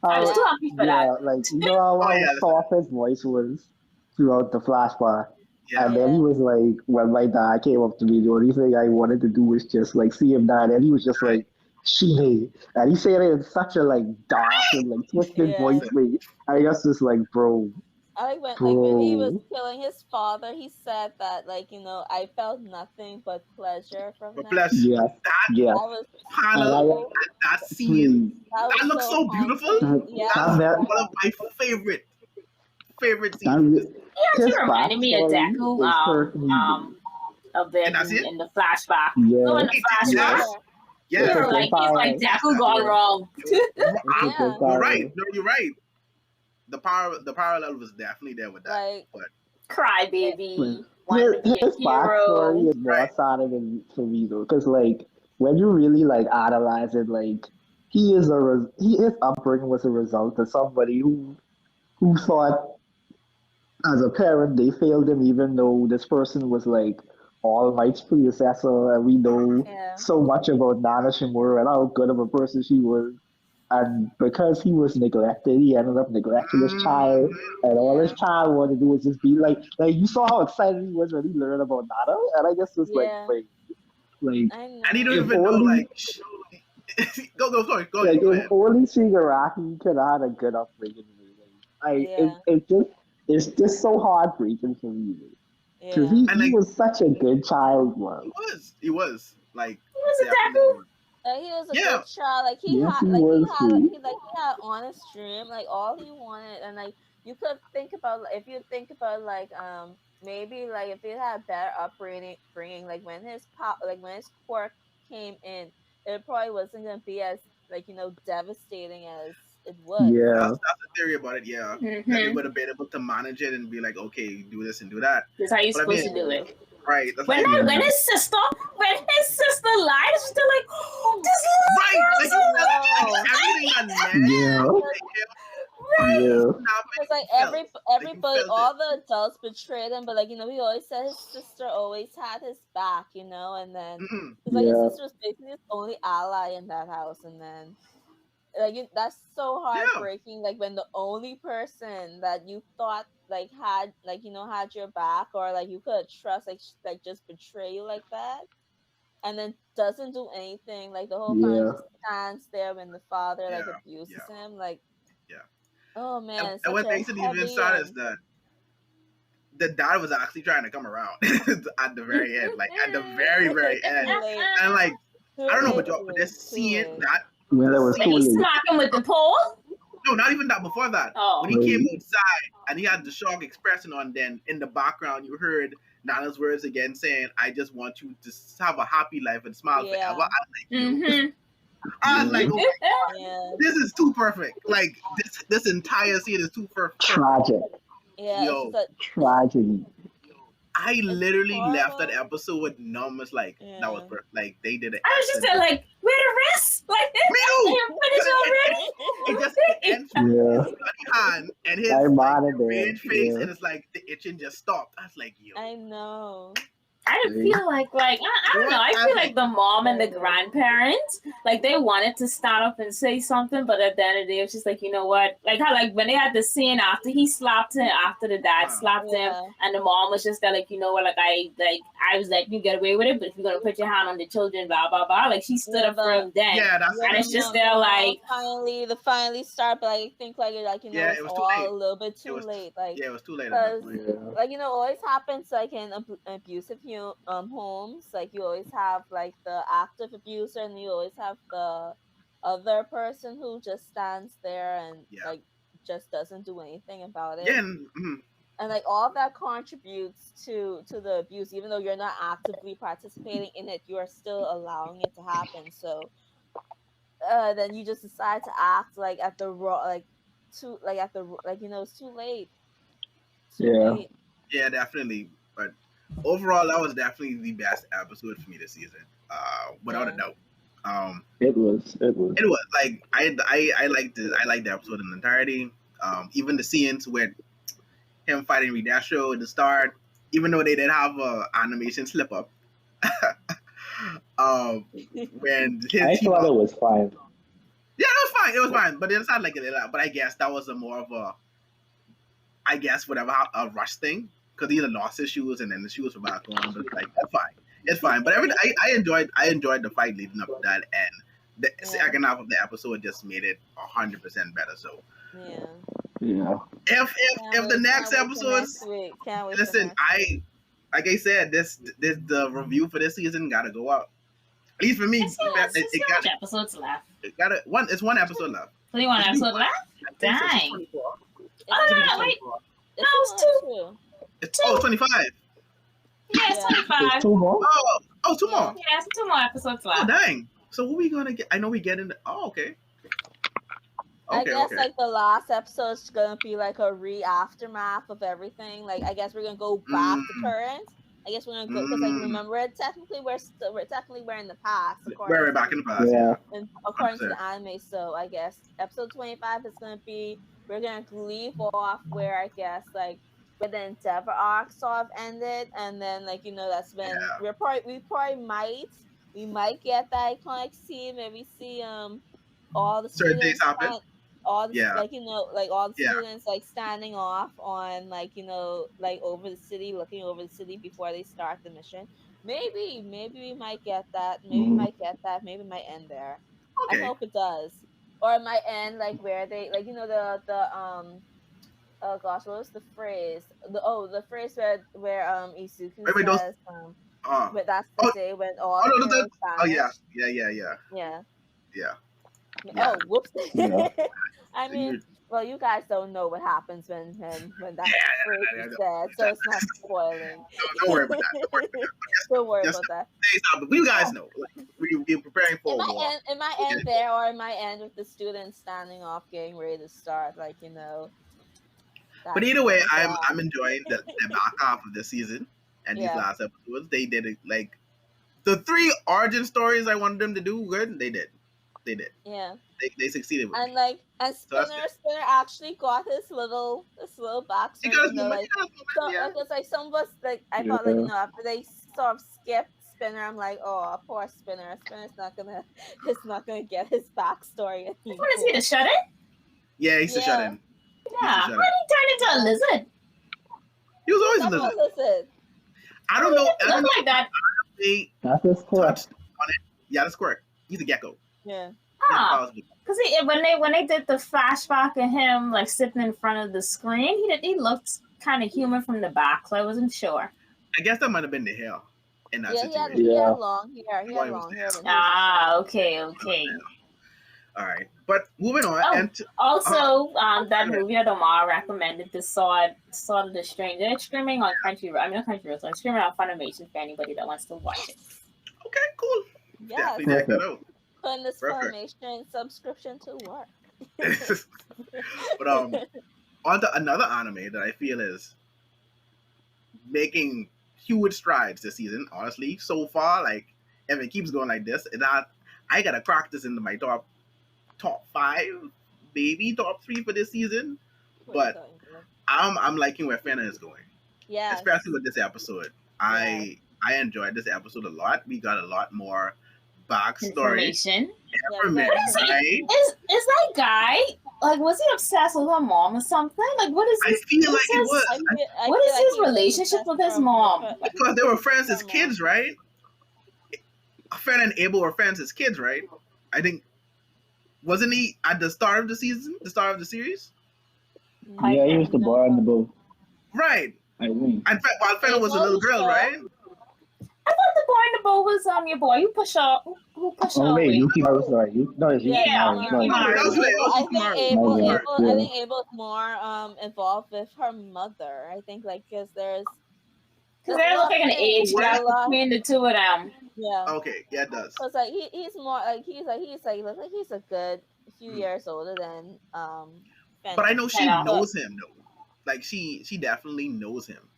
I was too happy for that. Like you know how soft his voice was throughout the flashback. And then he was like, when my dad came up to me, the only thing I wanted to do was just like see him die. And he was just like, Shine. And he said it in such a like dark and like twisted voice. Like, I guess just like, bro. I like when he was killing his father, he said that I felt nothing but pleasure from that. Plus, Yes. that was panel, that scene, that looks so beautiful. Yeah. That's one of my favorite scenes. He actually reminded me of Deku, a bit in the flashback. Yeah. So in the flashback, Yeah. he's like Deku gone wrong. You're right. No, you're right. The parallel was definitely there with that. Like, but crybaby. His backstory is more solid than for me though, because like when you really like analyze it, like his upbringing was a result of somebody who thought as a parent they failed him, even though this person was like All Might's predecessor, and we know so much about Nana Shimura and how good of a person she was. And because he was neglected, he ended up neglecting his child, and all his child wanted to do was just be like you saw how excited he was when he learned about Nana, and I guess it's like, and he don't even know like. Go, sorry, go ahead. If only Shigaraki could have had a good upbringing, it's just so heartbreaking for me. Because he was such a good child, man. He was like. He was a Deku. He was a good child. Like he had honest dream. Like all he wanted, and like you could think about if you think about maybe like if he had better upbringing, like when his quirk came in, it probably wasn't gonna be as devastating as it was. Yeah, that's the theory about it. Yeah, that he would have been able to manage it and be like, okay, do this and do that. That's how you're supposed to do it. Right. When his sister lied, she's still like, oh, this It's like everybody, all the adults betrayed him, but he always said his sister always had his back, and then his sister was basically his only ally in that house, and then that's so heartbreaking. Like when the only person that you thought had your back or you could trust just betray you like that, and then doesn't do anything. Like the whole family just stands there when the father abuses him. Oh man! And what makes it even sad is that the dad was actually trying to come around at the very end, at the very end, and I don't know, but this scene that. Well, it was he's smacking with the pole. No, not even that. Before that, when he came outside and he had the shock expression on, then in the background you heard Nana's words again saying, "I just want you to have a happy life and smile forever." I was like, oh my God, this is too perfect. Like this entire scene is too perfect. Tragic. Yeah, tragedy. I literally left that episode with numbers that was perfect. Like they did it. I was just there where the rest? Like this? Me too. It just ends with his hand and his red face, and it's like the itching just stopped. I was like, yo. I know. I feel like I don't know. I feel like the mom and the grandparents, they wanted to stand up and say something, but at the end of the day, it was just you know what? Like how when they had the scene after he slapped him, after the dad slapped him, and the mom was just there you know what? I was like, you get away with it, but if you're gonna put your hand on the children, blah blah blah. She stood up for him then. Yeah, that's and it's just there finally start, but I think it was all a little bit too late. It was too late. Because always happens in abusive homes. You always have the active abuser, and you always have the other person who just stands there and just doesn't do anything about it. And all of that contributes to the abuse, even though you're not actively participating in it, you are still allowing it to happen. So then you just decide to act at the it's too late. Late. Yeah, definitely. But overall, that was definitely the best episode for me this season, without a doubt. It was. I liked the episode in entirety. Even the scenes with him fighting Ridastro at the start, even though they did have a animation slip up. When I thought it was fine. Yeah, it was fine, but it sounded like it. But I guess that was a more of a, whatever, a rush thing. because he lost his shoes and then the shoes were back on. But like, it's fine. But I enjoyed the fight leading up to that, and the second half of the episode just made it 100% better. So Yeah. If the next episodes, listen, like I said, this the review for this season gotta go up. At least for me, It's got episodes left. It's one episode left. 21 episodes left? Dang. Wait. No, it's two. It's 25. Yeah, it's 25. There's 2 more? Oh, 2 more. Yeah, it's 2 more episodes left. Oh, dang. So what are we gonna get? I know we get into. Oh, okay. I guess like the last episode's gonna be like a aftermath of everything. Like I guess we're gonna go back to current. I guess we're gonna go because like remember technically we're in the past. We're back in the past. Yeah. And according to the anime, so I guess episode 25 is gonna be we're gonna leave off where I guess like where the Endeavor arc sort of ended, and then like that's when we might get that iconic scene where we see all the certain things students happen. all the all the students like standing off on like over the city, looking over the city before they start the mission. Maybe we might get that. Maybe we might get that. Maybe it might end there. Okay. I hope it does. Or it might end like where they like the oh gosh, what was the phrase? The phrase where Isuku says but that's the day when all the yeah. Oh, whoops. Yeah. I mean, well, you guys don't know what happens when that phrase is said, so it's not spoiling. Don't worry about that. Don't worry about that. You guys know. Like, we're preparing for war. It might end there, or it might end with the students standing off, getting ready to start. Like But either way, I'm enjoying the back half of the season and these last episodes. They did it like the 3 origin stories I wanted them to do. Good, they did. Yeah. They succeeded with and me. like Spinner actually got his little backstory. Because like some of us like I thought like after they sort of skipped Spinner, I'm like, oh poor Spinner. Spinner's not gonna get his backstory. What is he, the shut in? Yeah, he's the shut in. Yeah. How did he turn into a lizard? He was always a lizard. I don't know. Look like that. That's his quirk. Yeah, that's correct. He's a gecko. Yeah. Because when they did the flashback of him like sitting in front of the screen, he looked kind of human from the back, so I wasn't sure. I guess that might have been the hair in that situation. He had long hair. He had long hair. Okay. All right, but moving on. That movie that Omar recommended, the Sword of the Stranger, it's streaming on Crunchyroll. I mean, not Crunchyroll, so it's streaming on Funimation for anybody that wants to watch it. Okay, cool. Yeah. Definitely check it out. Putting this Funimation subscription to work. But on to another anime that I feel is making huge strides this season. Honestly, so far, like if it keeps going like this, I gotta crack this into my top 5, maybe top 3 for this season. But I'm liking where Fena is going. Yeah, especially with this episode. I enjoyed this episode a lot. We got a lot more backstory information. Is that guy like, was he obsessed with her mom or something? Like, what is his, I feel like he was. What is his relationship with his mom? Because they were friends as kids, right? Fred and Abel were friends as kids, right? I think, wasn't he at the start of the season, the start of the series? Yeah, he was the boy on the boat. Right. I think. And while Fred was a little girl, right? I thought the boy in the boat was your boy. Who pushed her? Oh wait, Yuki Maru, sorry. I think Abel's more involved with her mother. I think because there looks like an age gap between the two of them. Yeah. Okay. Yeah, it does. So it's like he's more like he's a good few years older than Fenn. But I know she knows him though. Like she definitely knows him.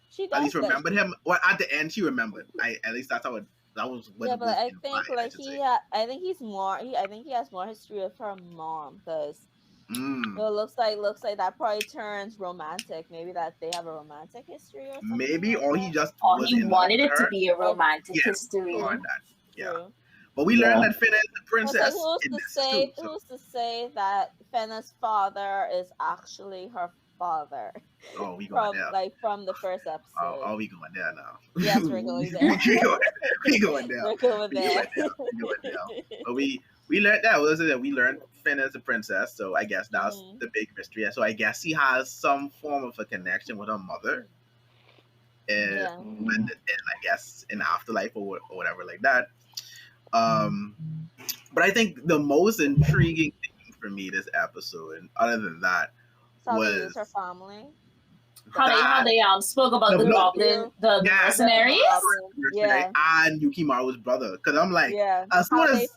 She does, at least remembered him. Well, at the end she remembered. At least that's how it. That was what. Yeah, but I think like I think he has more history with her mom because. So it looks like that probably turns romantic. Maybe that they have a romantic history or something. Maybe, or he just he wanted it to be a romantic history. Yeah. But we learned that Fenna is the princess. Who's to say that Fenna's father is actually her father? Oh, we going there. from the first episode. Oh, we going there now. Yes, we're going there. we going there. We're going there. We going there. But we learned that was it. That we learned Finn is a princess, so I guess that's the big mystery. So I guess he has some form of a connection with her mother, and I guess in afterlife or whatever like that. But I think the most intriguing thing for me this episode, and other than that, was her family. How they spoke about the goblin, the mercenaries, and Yukimaru's brother. Because I'm like, as soon as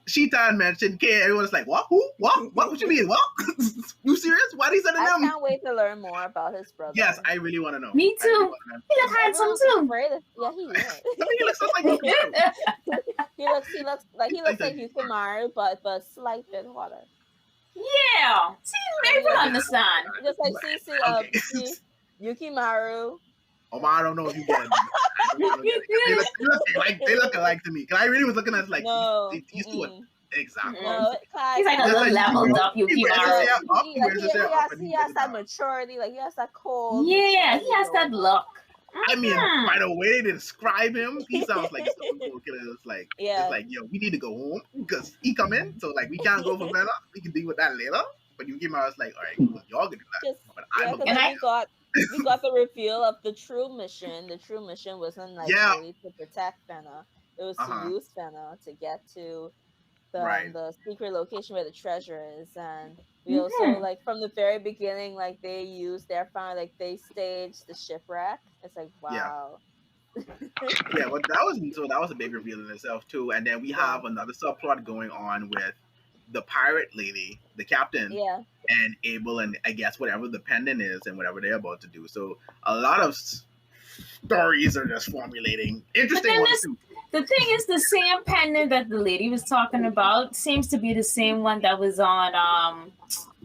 Shitan mentioned K, everyone's like, what? Who? What? What you mean? What? You serious? Why is that in them? I can't wait to learn more about his brother. Yes, I really want to know. Me too. He looks handsome too. Yeah, he is. I mean, he looks just like Yukimaru. he looks like Yukimaru, but slight bit hotter. Yeah. See, they will understand. Just like see, Yukimaru. Oh, I don't know if you get it. They look alike to me. Cause I really was looking at like these two. Exactly. No, he's like a little leveled up Yukimaru. He has that maturity, like he has that cold. Yeah, he has that look. I mean, by the way they describe him, he sounds like a cool killer. It's like, yo, we need to go home because he come in, so like we can't go for Vela. We can deal with that later. But Yukimaru's like, all right, well, y'all can do that. But we got the reveal of the true mission. The true mission wasn't like really to protect Fena. It was to use Fena to get to the secret location where the treasure is. And we also like from the very beginning, like they used their phone, like they staged the shipwreck. It's like wow. Yeah, well that was a big reveal in itself too. And then we have another subplot going on with the pirate lady, the captain, and Abel, and I guess whatever the pendant is and whatever they're about to do. So a lot of stories are just formulating. Interesting ones too. The thing is, the same pendant that the lady was talking about seems to be the same one that was on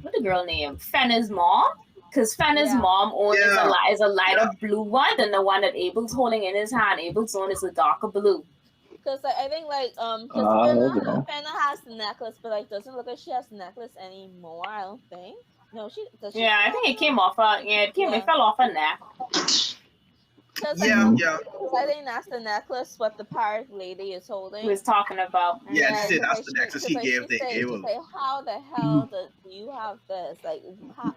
what the girl name? Fena's mom. Because Fena's mom is a lighter blue one than the one that Abel's holding in his hand. Abel's own is a darker blue. Because I think Fena has the necklace, but like doesn't look like she has the necklace anymore. I don't think. No, she does. I think it came off her. It fell off her neck. I think that's the necklace what the pirate lady is holding. Was talking about. Yeah, she said that's the necklace he gave the Abel. Like, how the hell do you have this? Like, how?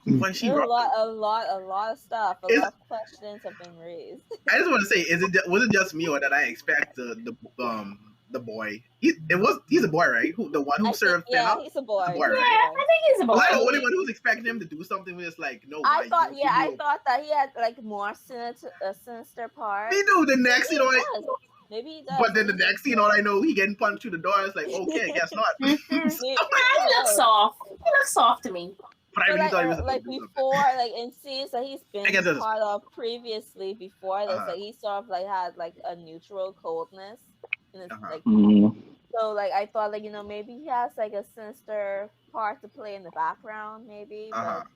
When a lot of stuff. A lot of questions have been raised. I just want to say, was it just me or did I expect the boy? He's a boy, right? The one who served. Yeah, he's a boy. I think he's a boy. Was I the only one who was expecting him to do something with this? Like, no. I thought that he had like more sinister part. Me too. The next, maybe he does. But then the next scene, all I know, he getting punched through the door. It's like, okay, guess not. He looks soft. He looks soft to me. But I really thought he was like before, like in scenes that he's been part of previously before this, like he sort of like had like a neutral coldness, and it's like so like I thought like maybe he has like a sinister part to play in the background, maybe. But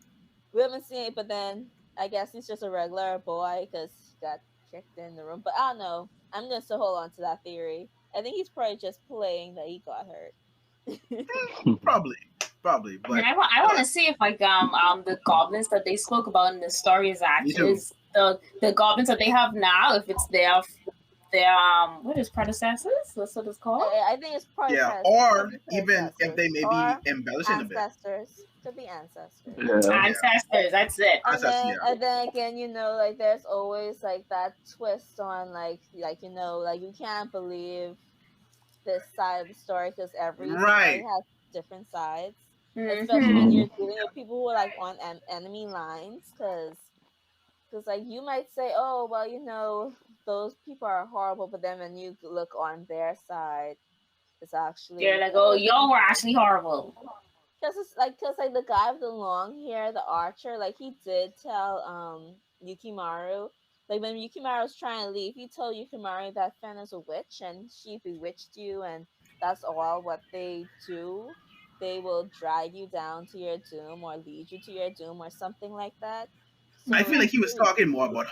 we haven't seen it. But then I guess he's just a regular boy because he got kicked in the room. But I don't know. I'm gonna still hold on to that theory. I think he's probably just playing that he got hurt. Probably, but I want to see if like the goblins that they spoke about in the story is actually the goblins that they have now, if it's their what is predecessors? That's what it's called. I think it's predecessors. Yeah, or even if they may be embellishing a bit. Could be ancestors. Yeah. Ancestors, that's it. And then again, like there's always like that twist on like you can't believe this side of the story because every story has different sides. Especially when you're dealing with people who are like on enemy lines, because like you might say, oh well, those people are horrible, but then when you look on their side, it's actually they're like, oh, y'all were actually horrible. Because the guy with the long hair, the archer, like he did tell Yukimaru, like when Yukimaru was trying to leave, he told Yukimaru that Fena's a witch and she bewitched you, and that's all what they do. They will drag you down to your doom or lead you to your doom or something like that. So I feel like he was talking more about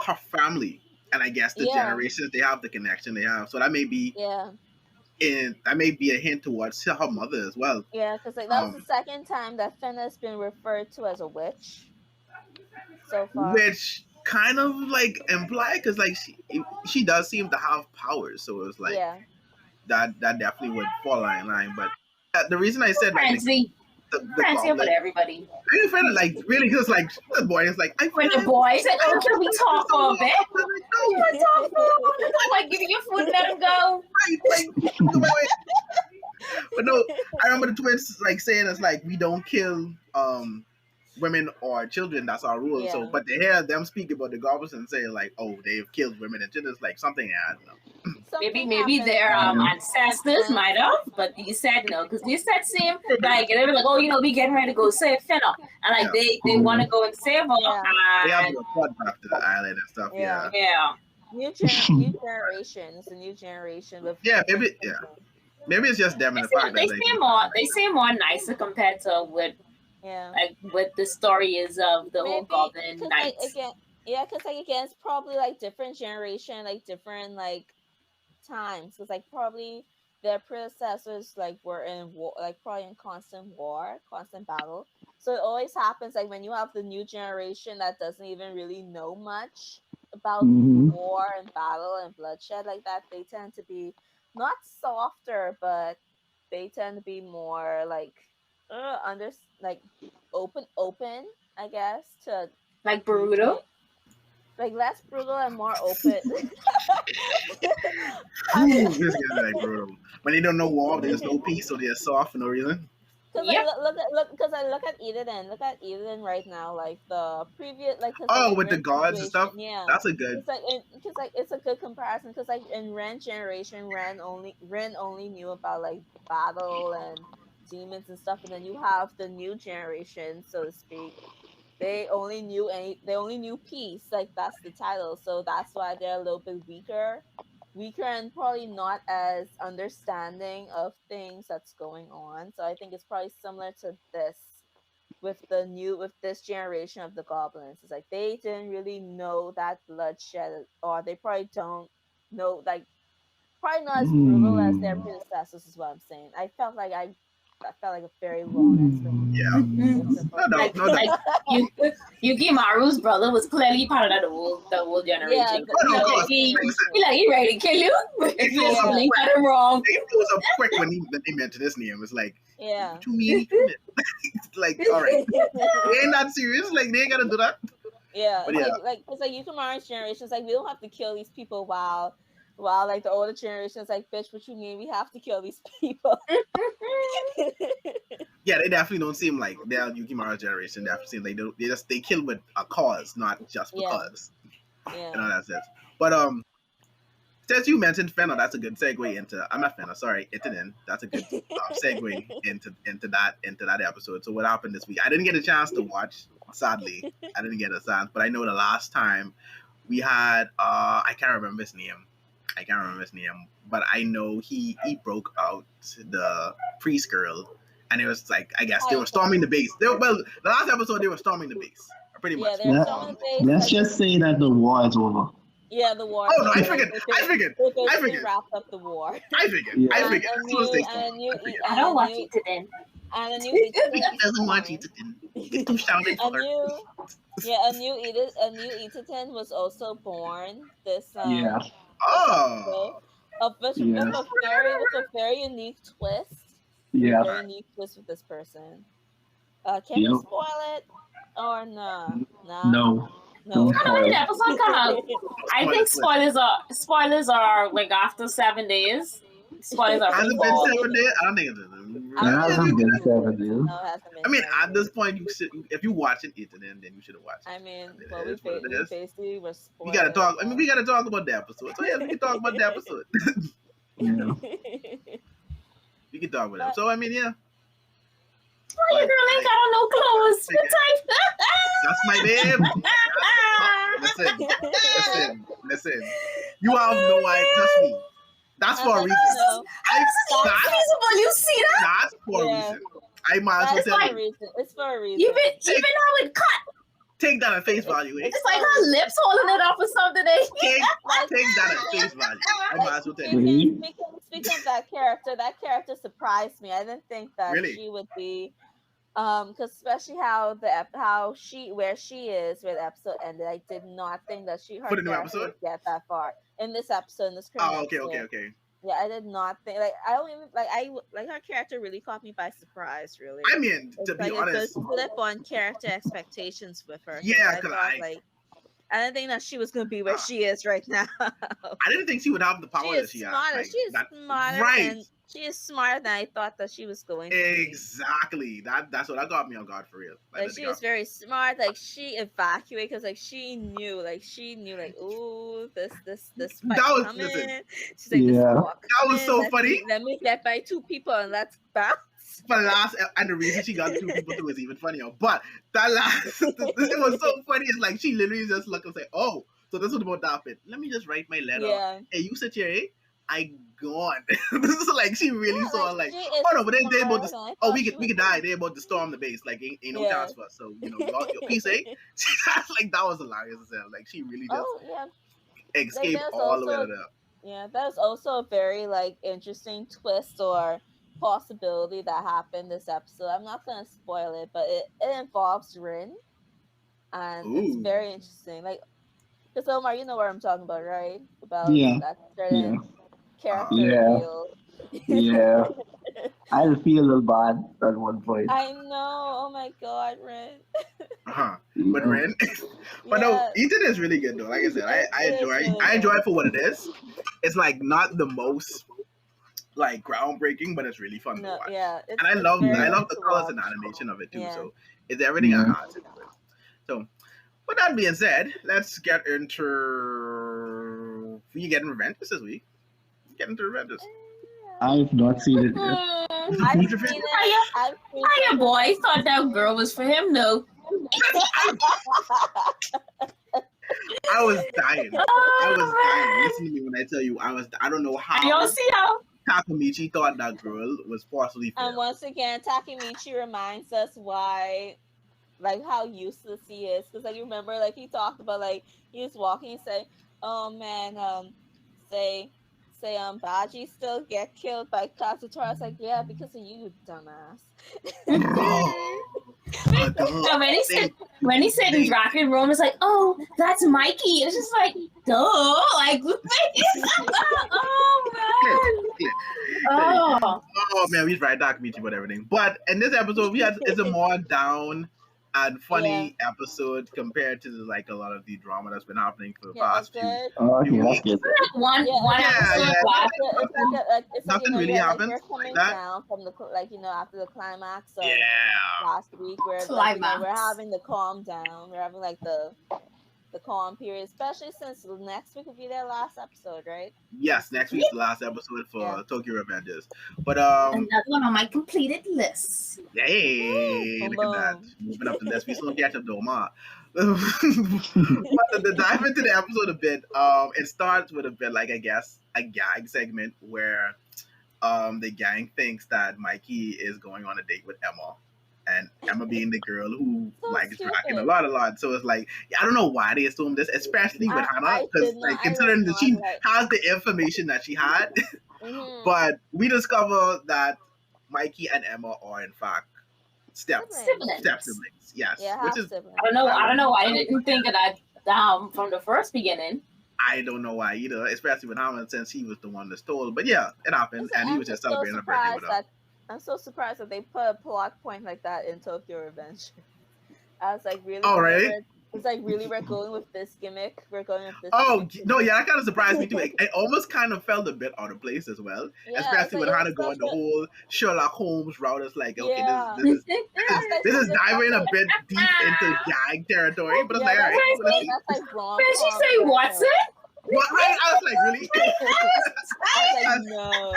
her family and I guess the generations they have, the connection they have. So that may be that may be a hint towards her mother as well. Yeah, because like that was the second time that Fena's been referred to as a witch. so far. Which kind of like imply because like she does seem to have powers, so it's like that definitely would fall in line. But the reason I said like the about everybody. I didn't find it like really because like the boy is like when the boy is like, oh, can we talk for a bit? You want to talk for a bit? Like, give you your food and let him go. Right, like the boy. But no, I remember the twins like saying it's like we don't kill women or children. That's our rule. So, but to hear them speak about the goblins and say like, oh, they've killed women and children, it's like something I don't know. Maybe their ancestors might have, but you said no because you said same. Like they were like, oh, we getting ready to go save Finna, and like they want to go and save her. They have to report back to the island and stuff. Yeah. New generation. It's a new generation with Maybe it's just them and the fact that they seem more nicer compared to what what the story is of the whole Goblin Knights. Because again, it's probably like different generation, like different like times. Because like probably their predecessors like were in war, like probably in constant battle. So it always happens like when you have the new generation that doesn't even really know much about war and battle and bloodshed like that, they tend to be not softer, but they tend to be more like open, I guess, to like brutal. Like less brutal and more open. This guy's like brutal. When they don't know war, there's no peace, so they're soft for no reason. Because I look at Eden. Look at Eden right now, like the previous, like with the gods and stuff. Yeah, that's a good. Because it's a good comparison. Because like in Ren generation, Ren only knew about like battle and demons and stuff, and then you have the new generation, so to speak. They only knew peace. Like that's the title, so that's why they're a little bit weaker and probably not as understanding of things that's going on. So I think it's probably similar to this with this generation of the goblins. It's like they didn't really know that bloodshed, or they probably don't know, like probably not as brutal as their predecessors is what I'm saying. I felt like a very long explanation. Like Yukimaru's brother was clearly part of the whole generation. He ready to kill you. You got him wrong. It was up quick when they mentioned his name. It's like, what you mean? Like, all right, they ain't that serious. Like, they ain't gotta do that. Yeah, it's like Yukimaru's generation. It's like we don't have to kill these people while like the older generations like, bitch, what you mean we have to kill these people? Yeah, they definitely don't seem like they're Yukimaru's generation. They definitely seem like they kill with a cause, not just because. Yeah. And all that sense. But since you mentioned Fenna, that's a good segue into Itanen. That's a good segue into that episode. So what happened this week? I didn't get a chance to watch, sadly. I didn't get a chance, but I know the last time we had I can't remember his name, but I know he broke out the priest girl, and it was like, I guess they were storming the base. The last episode they were storming the base, pretty much. Yeah, they were storming the base. Let's just say that the war is over. Yeah, the war. Oh no, I figured. They wrapped up the war. I figured. I don't watch it today. And a new doesn't watch it today. Too shouted for her. A new Itaten was also born this with a very unique twist. Yeah. Very unique twist with this person. Can you spoil it or no? No. No. I don't know, that episode come out. I think spoilers are like after 7 days. Spoilers are. Has it been 7 days? I don't think it hasn't been 7 days. No, it hasn't been. I mean, at this point, if you watch it, then you should have watched it. I mean, we basically were spoiled. We gotta talk. I mean, we gotta talk about the episode. So yeah, we can talk about the episode. Yeah. We can talk about it. So I mean, yeah. Oh, your girl ain't got on no clothes. That's my babe. Listen. You have no idea. Trust me. That's for a reason. That's feasible. You see that? That's for a reason. I might as well tell you. It's for a reason. Even how it cut. Take that at face value. It's like her lips holding it up or something. Take that at face value. I might as well tell you. Speaking of that character surprised me. I didn't think that she would be Because especially how how where she is where the episode ended, I did not think that her For the new character episode? would get that far in this episode, in this current Oh, episode. okay. Yeah, I did not think, like, I don't even like her character really caught me by surprise. Really, I mean, to be honest, it flip on character expectations with her. yeah, I because thought I didn't think that she was gonna be where she is right now. I didn't think she would have the power that she has. Smarter. She is smarter. Right. She is smarter than I thought that she was going to be. Exactly. That's what got me on guard for real. Like she was very smart. Like she evacuated because she knew ooh, this fight coming. Listen, She's like, this walk that was so funny. Let me get by 2 people and let's bounce. For the last, and the reason she got 2 people to was even funnier. But that last, it was so funny. It's like she literally just looked and say, "Oh, so this was about to happen. Let me just write my letter. Yeah. Hey, you sit here, eh? I gone." This is like she really saw like, oh no, but they about to. Oh, we could die. They about to storm the base. Like ain't no chance for us. So your piece, eh? Like that was hilarious as hell. Like she really just escaped all the way to that. Yeah, that was also a very interesting twist or possibility that happened this episode. I'm not gonna spoil it, but it involves Rin, and it's very interesting. Like, because Omar, you know what I'm talking about, right? About that certain character reveal. Yeah. I feel a little bad at one point. I know. Oh my god, Rin. But Rin, but no, Ethan is really good though. Like I said, I enjoy it for what it is. It's like not the most like groundbreaking, but it's really fun to watch. Yeah, and I love the colors and animation of it too. Yeah. So it's everything I had to do it. So with that being said, let's get into getting revenge this week. Get into revenge. I've not seen it yet. I've seen it. Hiya, boy. Thought that girl was for him, though. I was dying. Listen to me when I tell you, I don't know how. Y'all see how Takemichi thought that girl was possibly for him. Once again, Takemichi reminds us why, how useless he is. Because, you remember, he talked about, he was walking and say, "Oh, man, say, Baji still get killed by Katsutora." I was like, "Yeah, because of you, dumbass." When he said in Dragon Room, it's like, "Oh, that's Mikey." It's just like, duh, oh man, we tried Takemichi about everything. But in this episode, it's a more down and funny episode compared to a lot of the drama that's been happening for the past few weeks. One episode. It's nothing really happened. We're coming down from the after the climax of last week, where we're having the calm down. We're having the calm period, especially since next week will be their last episode, right? Yes, next week's the last episode for Tokyo Revengers. But another one on my completed list. Yay! Look at that. Moving up the list. We still catch up to Omar. But to dive into the episode a bit, it starts with a bit a gag segment where the gang thinks that Mikey is going on a date with Emma. And Emma being the girl who likes Dragon a lot. So it's I don't know why they assume this, especially with Hannah, because considering that she has the information that she had. But we discover that Mikey and Emma are in fact step siblings. Yes. Yeah, which is siblings. I don't know. I didn't think of that from the first beginning. I don't know why either, especially with Hannah, since he was the one that stole. But yeah, it happened, and he was just celebrating a birthday with her. I'm so surprised that they put a plot point like that in Tokyo Revenge. I was like, really? Oh, right? It's really, we're going with this gimmick. We're going with this. Oh, no, yeah, that kind of surprised me too. It almost kind of felt a bit out of place as well. Yeah, especially with Hannah going the whole Sherlock Holmes route. It's okay, this is diving a bit deep into gag territory, but it's all right. That's wrong. Did she say Watson? What? Right? I was really? No.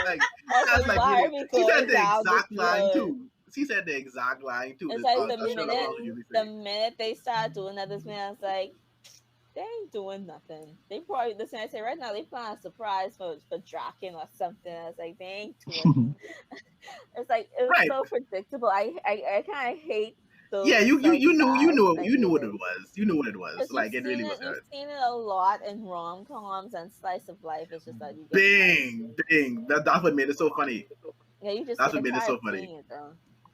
She said the exact line too. She said the exact line too. It's the minute they start doing that, this man was like, they ain't doing nothing. They probably, listen, I say right now, they plan a surprise for Draken or something. I was like, they ain't doing it. It was so predictable. I kind of hate. Yeah, you knew what it was. You knew what it was. It really was. You've seen it a lot in rom-coms and slice of life. It's just that you get bing. That's what made it so funny. Yeah, you just. That's what made it so funny.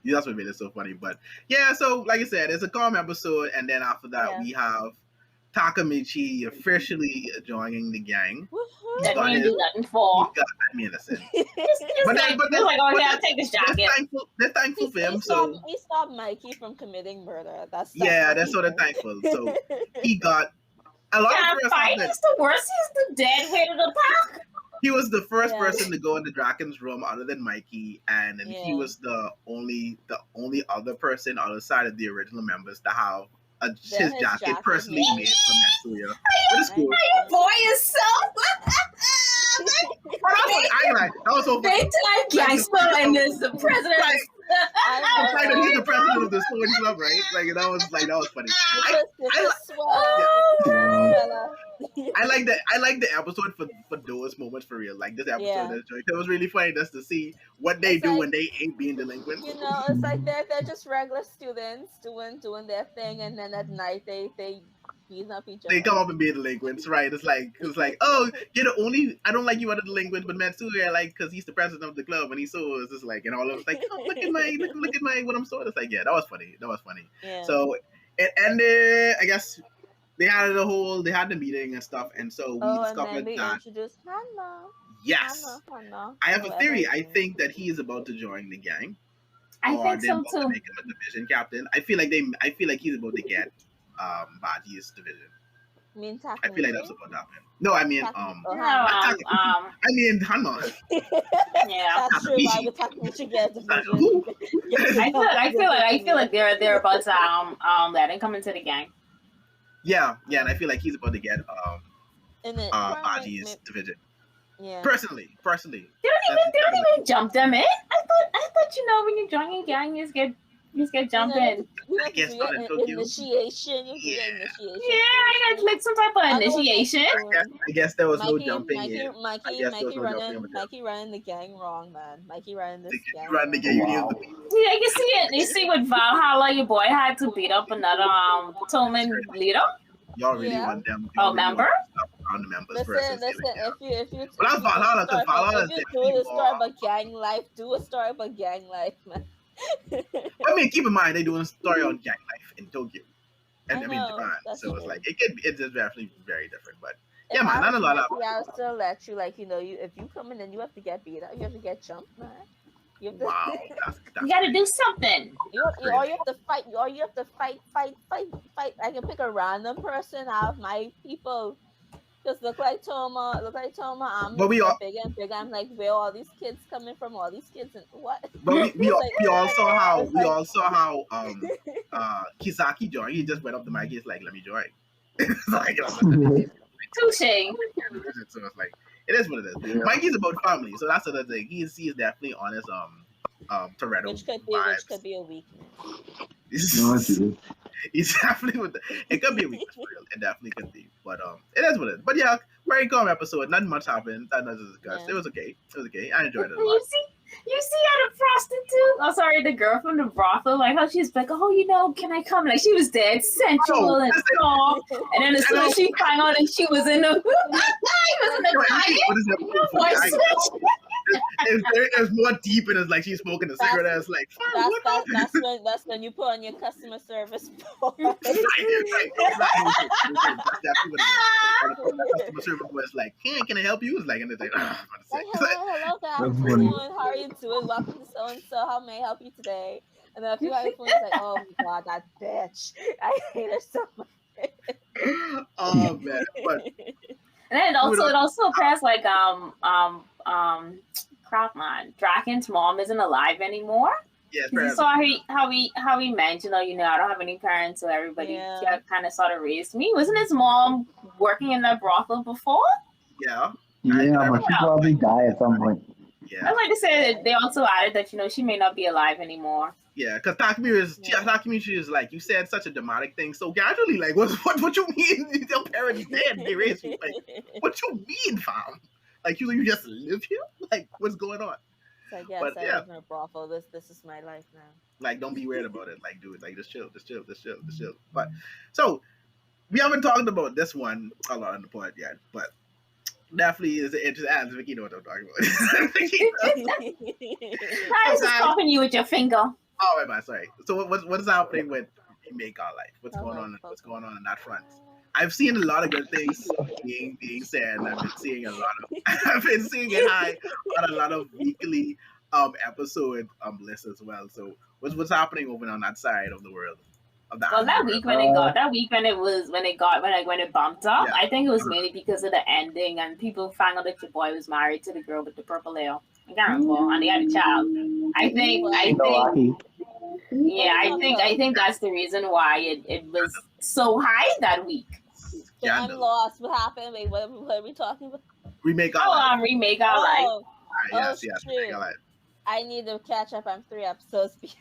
That's what made it so funny. But yeah, so like I said, it's a calm episode, and then after that we have Takamichi officially joining the gang. That we didn't do nothing for. I mean, listen. But like, okay, I'll take this jacket. They're thankful for him. He stopped Mikey from committing murder. That's they're sort of thankful. So he got a lot of fight. He's the worst. He's the dead head of the pack. He was the first person to go in the Draken's room other than Mikey, and he was the only other person outside of the original members to have his jacket personally made from Natsuya. What is cool? Your boy is so. That was so funny. Big time gangster and is the president. He's the president of the sporting club, right? Like that was funny. I like the episode for those moments for real. Like this episode, it was really funny just to see what they do when they ain't being delinquent. You know, it's like they're just regular students doing their thing, and then at night they beat up each other. They come up and be delinquents, right? It's like, oh, you're the only. I don't like you other delinquents, but Matsuya I like because he's the president of the club, and he saw us. It's like, and all of us like, oh, look at my what I'm sewing. It's like, yeah, that was funny. Yeah. So it ended. I guess they had the meeting and stuff, and so we discovered that. Introduced Hanma. Yes. Hanma. I have a theory. I think that he is about to join the gang. I think so too. To make him a division captain. I feel like he's about to get Baji's division. You mean Takamichi? I feel like that's about to happen. No, I mean I mean Hanma. Yeah, that's true. Why would Takamichi get a division? I feel like they're about to let him come into the gang. Yeah, and I feel like he's about to get Baji's division. Yeah. Personally. They don't even jump them in. I thought when you join a gang, you just get jumped in. I guess not in Tokyo. Initiation. Yeah, I got like some type of initiation. I guess there was no jumping in. Mikey running the gang wrong, man. Mikey running this gang. Running the gang. Yeah, you can see it. You see with Valhalla, your boy had to beat up another Toman leader. Y'all really want them? Member? On the members listen. If you. But that's Valhalla, because Valhalla is do a story about gang life. Do a story about gang life, man. I mean, keep in mind they're doing a story on gang life in Tokyo, and I mean Japan. So it's like it's definitely very different. But yeah, man, not a lot of. I'll still let you if you come in and you have to get beat up, you have to get jumped, man. You have to, wow, that's you got to do something. You have to fight. You have to fight. I can pick a random person out of my people. Just look like Toma. I'm big and big. I'm like, where all these kids coming from? All these kids and what? But we all saw how Kisaki joined. He just went up to Mikey. He's like, let me join. Like, touche. So it's like it is what it is. Yeah. Mikey's about family, so that's another thing. He's definitely on his Toretto which could be a weakness. He's definitely with it could be a weakness for real. It definitely could be. But it is what it is. But yeah, very calm episode. Nothing much happened. Nothing to discuss. Yeah. It was okay. I enjoyed it a lot. You see how the prostitute, the girl from the brothel, like how she's like, oh, can I come? Like she was dead sensual and soft. And then as soon as she came out and she was in the It's more deep and it's like she's smoking a cigarette. And it's like that's when you put on your customer service. Right. That's definitely what it is. The customer service was like, hey, can I help you? It's like, and it's like, hello guys, how are you doing? Welcome to so and so. How may I help you today? And then a few other friends like, oh my god, that bitch! I hate her so much. Oh man! But, and then it also appears like crap man, Draken's mom isn't alive anymore. Yeah, you saw how he mentioned, I don't have any parents, so everybody kind of sort of raised me. Wasn't his mom working in that brothel before? Yeah. Yeah, but she probably died at some point. Yeah. I'd like to say that they also added that she may not be alive anymore. Yeah, because Takamichi is like, you said such a dramatic thing so casually. Like, what you mean? Your parents dead? They raised you. Like, what you mean, fam? Like, you just live here? Like, what's going on? It's like, I live in a brothel. This is my life now. Like, don't be weird about it. Like, dude, like, just chill. But so we haven't talked about this one a lot on the pod yet, but definitely is an interesting as Vicky know what I'm talking about. I was just popping you with your finger. Oh, wait, man, sorry. So what's happening with Remake Our Life? What's going on? What's going on that front? I've seen a lot of good things being said, and I've been seeing a lot of I've been seeing it high on a lot of weekly episode lists as well. So what's happening over on that side of the world? Of Well, that week when it bumped up, Yeah. I think it was mainly because of the ending and people found out that the boy was married to the girl with the purple hair. I can't remember, and they had a child. I think, I think that's the reason why it was so high that week. I'm lost. What happened? Wait, what are we talking about? Remake Our Life. Remake Our Life. Yes, Remake Our Life. I need to catch up. I'm 3 episodes behind.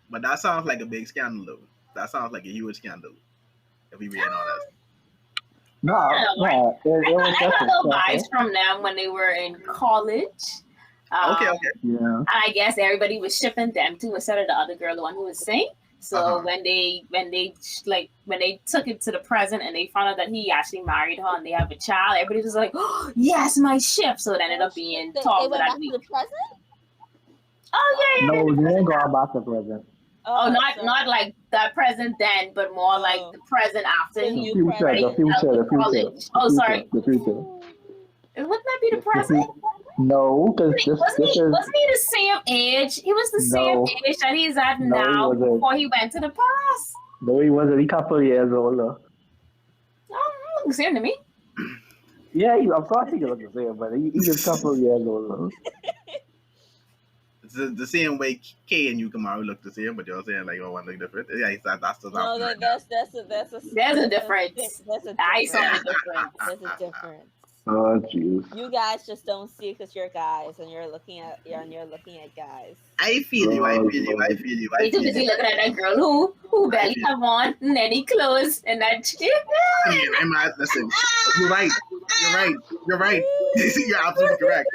But that sounds like a big scandal, though. That sounds like a huge scandal. If we being honest. No, I got no vibes from them when they were in college. Okay. Yeah. And I guess everybody was shipping them too instead of the other girl, the one who was singing. So when they took it to the present and they found out that he actually married her and they have a child, everybody was like, "Oh, yes, my ship." So it ended up being talked for that week. The present? Oh yeah. No, they ain't going back to present. Oh, not like the present then, but more like the present after. The future. Oh, sorry. The future. Wouldn't that be the present? No, because wasn't he the same age? He was the same age that he's at now before he went to the past. No, he wasn't. He a couple of years older. Oh, looks the same to me. Yeah, of course he looks the same, but he's a couple of years older. It's the same way Kay and Yukamaru look the same, but you're saying like one look different. Yeah, that's the no. There's a difference. There's a difference. There's a difference. Oh, jeez. You guys just don't see it because you're guys and you're looking at guys. I feel you. They too busy looking at that girl who barely have on any clothes and that chick. Listen, you're right. You're absolutely correct.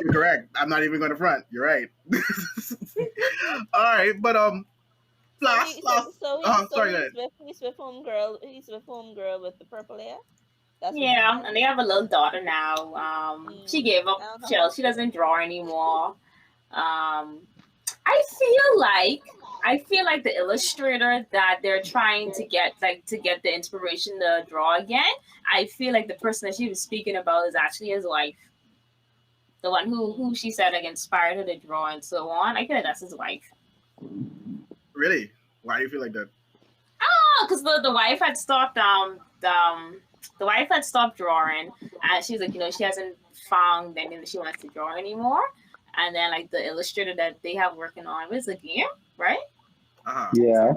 You're correct. I'm not even going to front. You're right. All right, but He's sorry. He's with homegirl with the purple hair. And they have a little daughter now. She gave up. She doesn't draw anymore. I feel like the illustrator that they're trying to get the inspiration to draw again. I feel like the person that she was speaking about is actually his wife, the one who she said like inspired her to draw and so on. I feel like that's his wife. Really? Why do you feel like that? Oh, because the wife had stopped the wife had stopped drawing, and she's like, she hasn't found anything that she wants to draw anymore. And then like the illustrator that they have working on was a game, right? Yeah.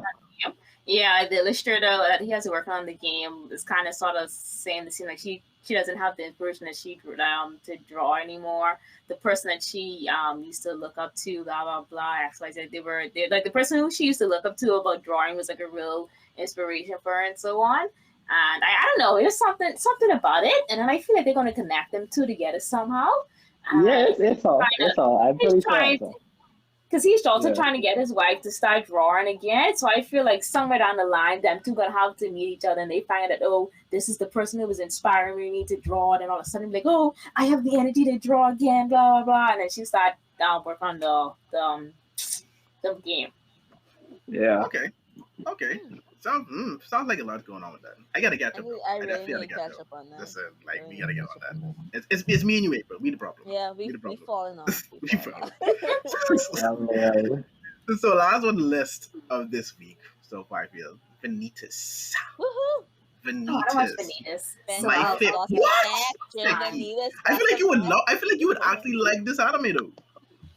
Yeah, the illustrator that he has working on the game is kind of sort of saying the scene like she doesn't have the inspiration that she to draw anymore. The person that she used to look up to, blah blah blah, XYZ, they're like the person who she used to look up to about drawing was like a real inspiration for her and so on. And I don't know, there's something about it, and then I feel like they're going to connect them two together somehow. It's all. I'm pretty sure. Because he's also trying to get his wife to start drawing again. So I feel like somewhere down the line, them two going to have to meet each other, and they find out, oh, this is the person who was inspiring me to draw. And then all of a sudden, like, oh, I have the energy to draw again, blah, blah, blah. And then she start work on the game. Yeah. Okay. Sounds like a lot going on with that. I gotta catch up. I really need to catch up on that. Listen, we gotta get on that. It's me and you, April. We the problem. Yeah, we falling off. So last on the list of this week, so far I feel Vanitas. Woohoo! Vanitas. I don't watch Vanitas. My favorite. What? I feel like you would actually like this anime though.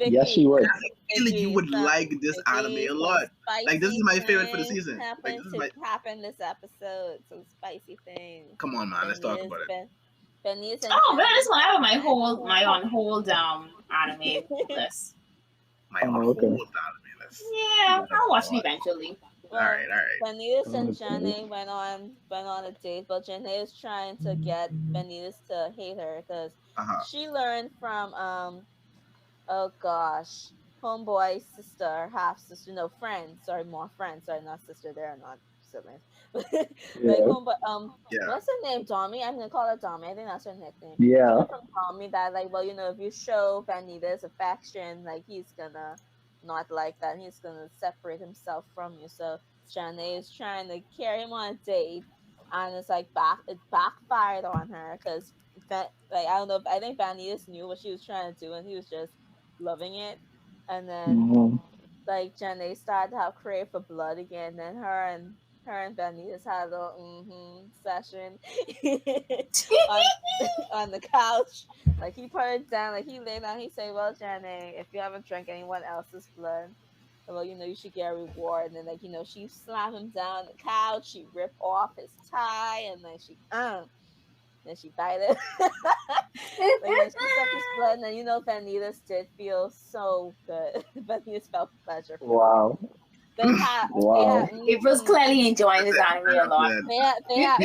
Yes, she would. I feel like you would like this anime a lot. Like this is my favorite for the season. Happen this episode. Some spicy things. Come on, man. Let's talk about it. But this one I have my on hold anime list. My on hold anime list. Yeah, I'll watch it eventually. Well, all right. Benitez and Jenny went on a date, but Jenny is trying to get Benitez to hate her because she learned from oh gosh, homeboy, sister, half sister, no, friend. Sorry, more friends. Sorry, not sister. They're not siblings. Like homeboy, what's her name? Tommy. I'm gonna call her Tommy. I think that's her nickname. Yeah. From Tommy, that like, well, if you show Benitez affection, like he's gonna not like that. He's gonna separate himself from you. So Janae is trying to carry him on a date, and it's like it backfired on her because like I don't know. I think Vanitas knew what she was trying to do, and he was just loving it. And then Mm-hmm. like Janae started to have crave for blood again. Then her and Vanitas had a little session on on the couch. Like he put it down, like he laid down. He said, "Well, Janae, if you haven't drank anyone else's blood, well, you should get a reward." And then she slammed him down on the couch. She ripped off his tie, and then she bite it. Like then she sucked his blood, and then Vanitas did feel so good. Vanitas felt pleasure from it. Wow. They had Wow. It was clearly enjoying his anime a lot. they had Yeah.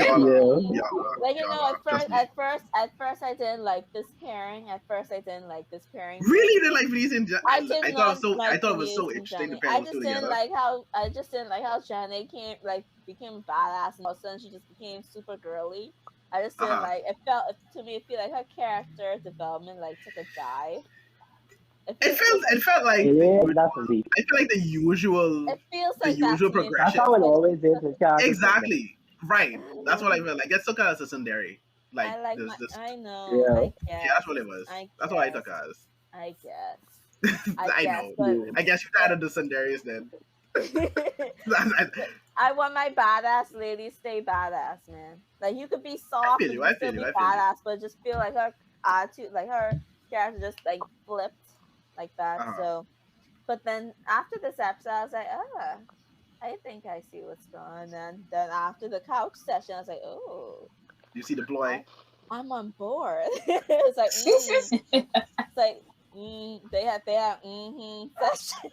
like Trust me. at first I didn't like this pairing. At first I didn't like this pairing. Really, you didn't like Felice and I did I not thought like it was so Denise and interesting to Janet. pair I those two just didn't together. like how Janet became badass, and all of a sudden she just became super girly. I just didn't like. It felt to me. It feel like her character development like took a dive. It felt like Yeah, definitely. I feel like the usual It feels like that to me. That's progression. how it always is with characters. Exactly. Right. That's what I felt like. It took her as a tsundere. Like I like this. I know. Yeah. I Yeah, guess. that's what it was. That's what I took her as. I guess. I guess, know. but I guess you tired of the tsunderes then. I want my badass lady stay badass, man. Like you could be soft, feel but you, you I can still feel be you, I feel you. badass, but just feel like her attitude, like her character, just like flipped like that. Uh-huh. So, but then after this episode, I was like, I think I see what's going on. And then after the couch session, I was like, oh, You see the ploy? I'm on board. It's like, it's like they had session.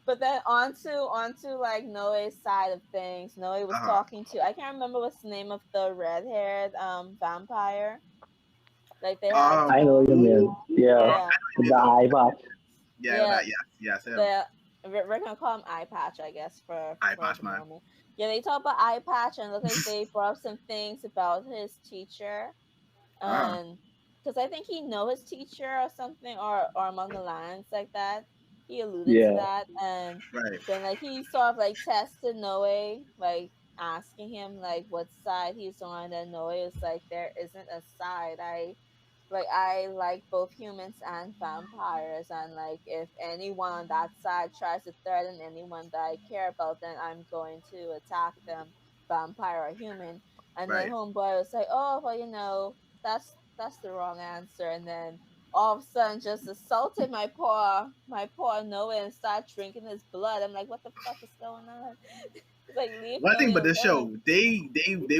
But then onto like Noe's side of things. Noe was talking to, I can't remember what's the name of the red-haired vampire. Like they had I know you mean. Yeah. The eye patch. Yeah. Yes. We're gonna call him Eye Patch, I guess, for Eye Patch, the man. moment. Yeah, they talk about Eye Patch, and look like they brought up some things about his teacher, and because I think he know his teacher or something, or among the lines like that. He alluded to that, and then like he sort of like tested Noe, like asking him like what side he's on, and Noe is like, there isn't a side. I like both humans and vampires, and like if anyone on that side tries to threaten anyone that I care about, then I'm going to attack them, vampire or human. And then homeboy was like, oh well, that's the wrong answer. And then all of a sudden just assaulted my poor Noah and started drinking his blood. I'm like, what the fuck is going on? It's like, leave One thing Noe about this show, alone. they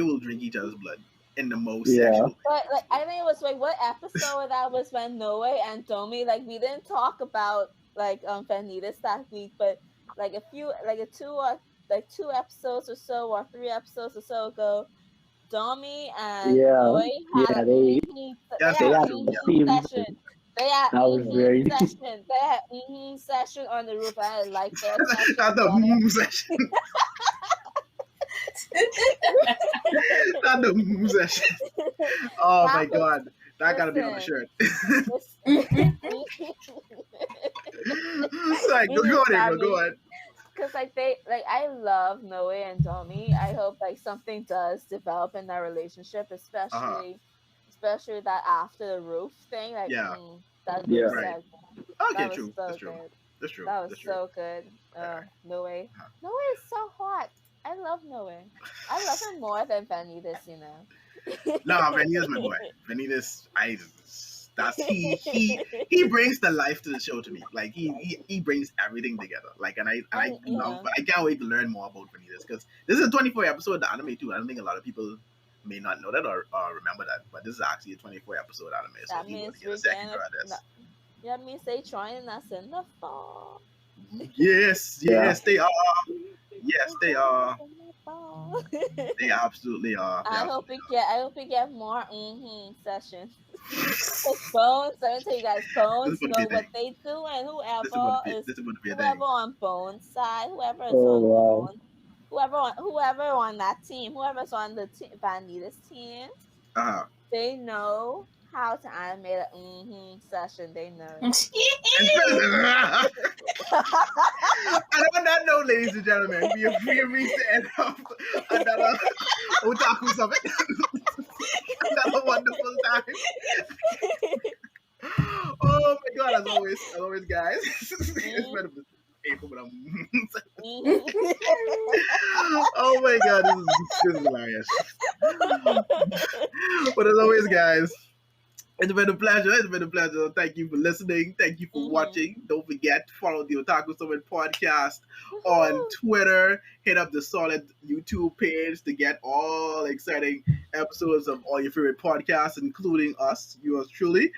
will drink each other's blood in the most sexual. But like I think it was like, what episode that was when Noe and Domi, like we didn't talk about like Vanitas that week, but like two episodes or so, or 3 episodes or so ago, Domi and Noe had a session. They had session. They had session on the roof. I like their session. Not the session. Not the session. Oh my god. That gotta be on the shirt. Like, go on. Because I love Noe and Domi. I hope like something does develop in their relationship, especially that after the roof thing. Like that roof segment. Okay, true. That's true. That's true. That was so good. Noe is so hot. I love Noe. I love him more than Vanitas, No, Vanitas my boy. Vanitas, he brings the life to the show to me. Like he brings everything together. Like I love, but I can't wait to learn more about Vanitas, because this is a 24 episode anime too. I don't think a lot of people may not know that or remember that, but this is actually a 24 episode anime. So that means we're getting that means they joining us in the fall. Yes, they are. Yes, they are. They absolutely are. I hope we get more sessions. Bones, let me tell you guys, Bones know what they do, and whoever on Bones side, whoever is on Bones, whoever on that team, whoever's on the Vanitas team, they know how to animate a session, they know. And on that note, ladies and gentlemen, we have reached the end of another Otaku Summit. Another wonderful time. Oh my god, as always, guys. It's better than painful, but oh my god, this is hilarious. But as always, guys, it's been a pleasure. It's been a pleasure. Thank you for listening. Thank you for watching. Don't forget to follow the Otaku Summit podcast on Twitter. Hit up the solid YouTube page to get all exciting episodes of all your favorite podcasts, including us, yours truly.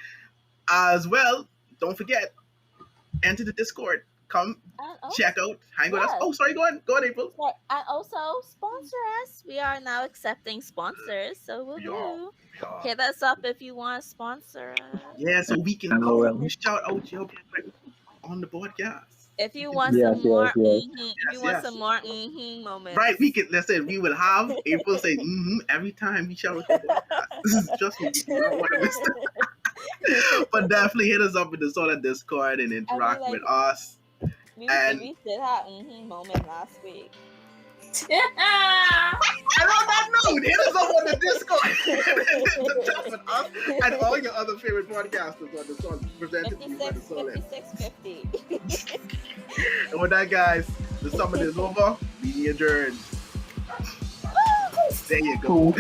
As well, don't forget, enter the Discord. Come check out, hang with us. Oh, sorry, go on, April. And also sponsor us. We are now accepting sponsors, so hit us up if you want to sponsor us. Yeah, so we can shout out your on the podcast. If you want some more, moments, right? We can listen. We will have April say every time we shout out the podcast. This is just me. You don't want to miss that. But definitely hit us up in the solid Discord and interact with us. We did have moment last week. And on that note, hit us up on the Discord to chat with us and all your other favorite podcasters on the solid presented to you by the solid. 5650. And with that, guys, the summit is over. We adjourned. There you go.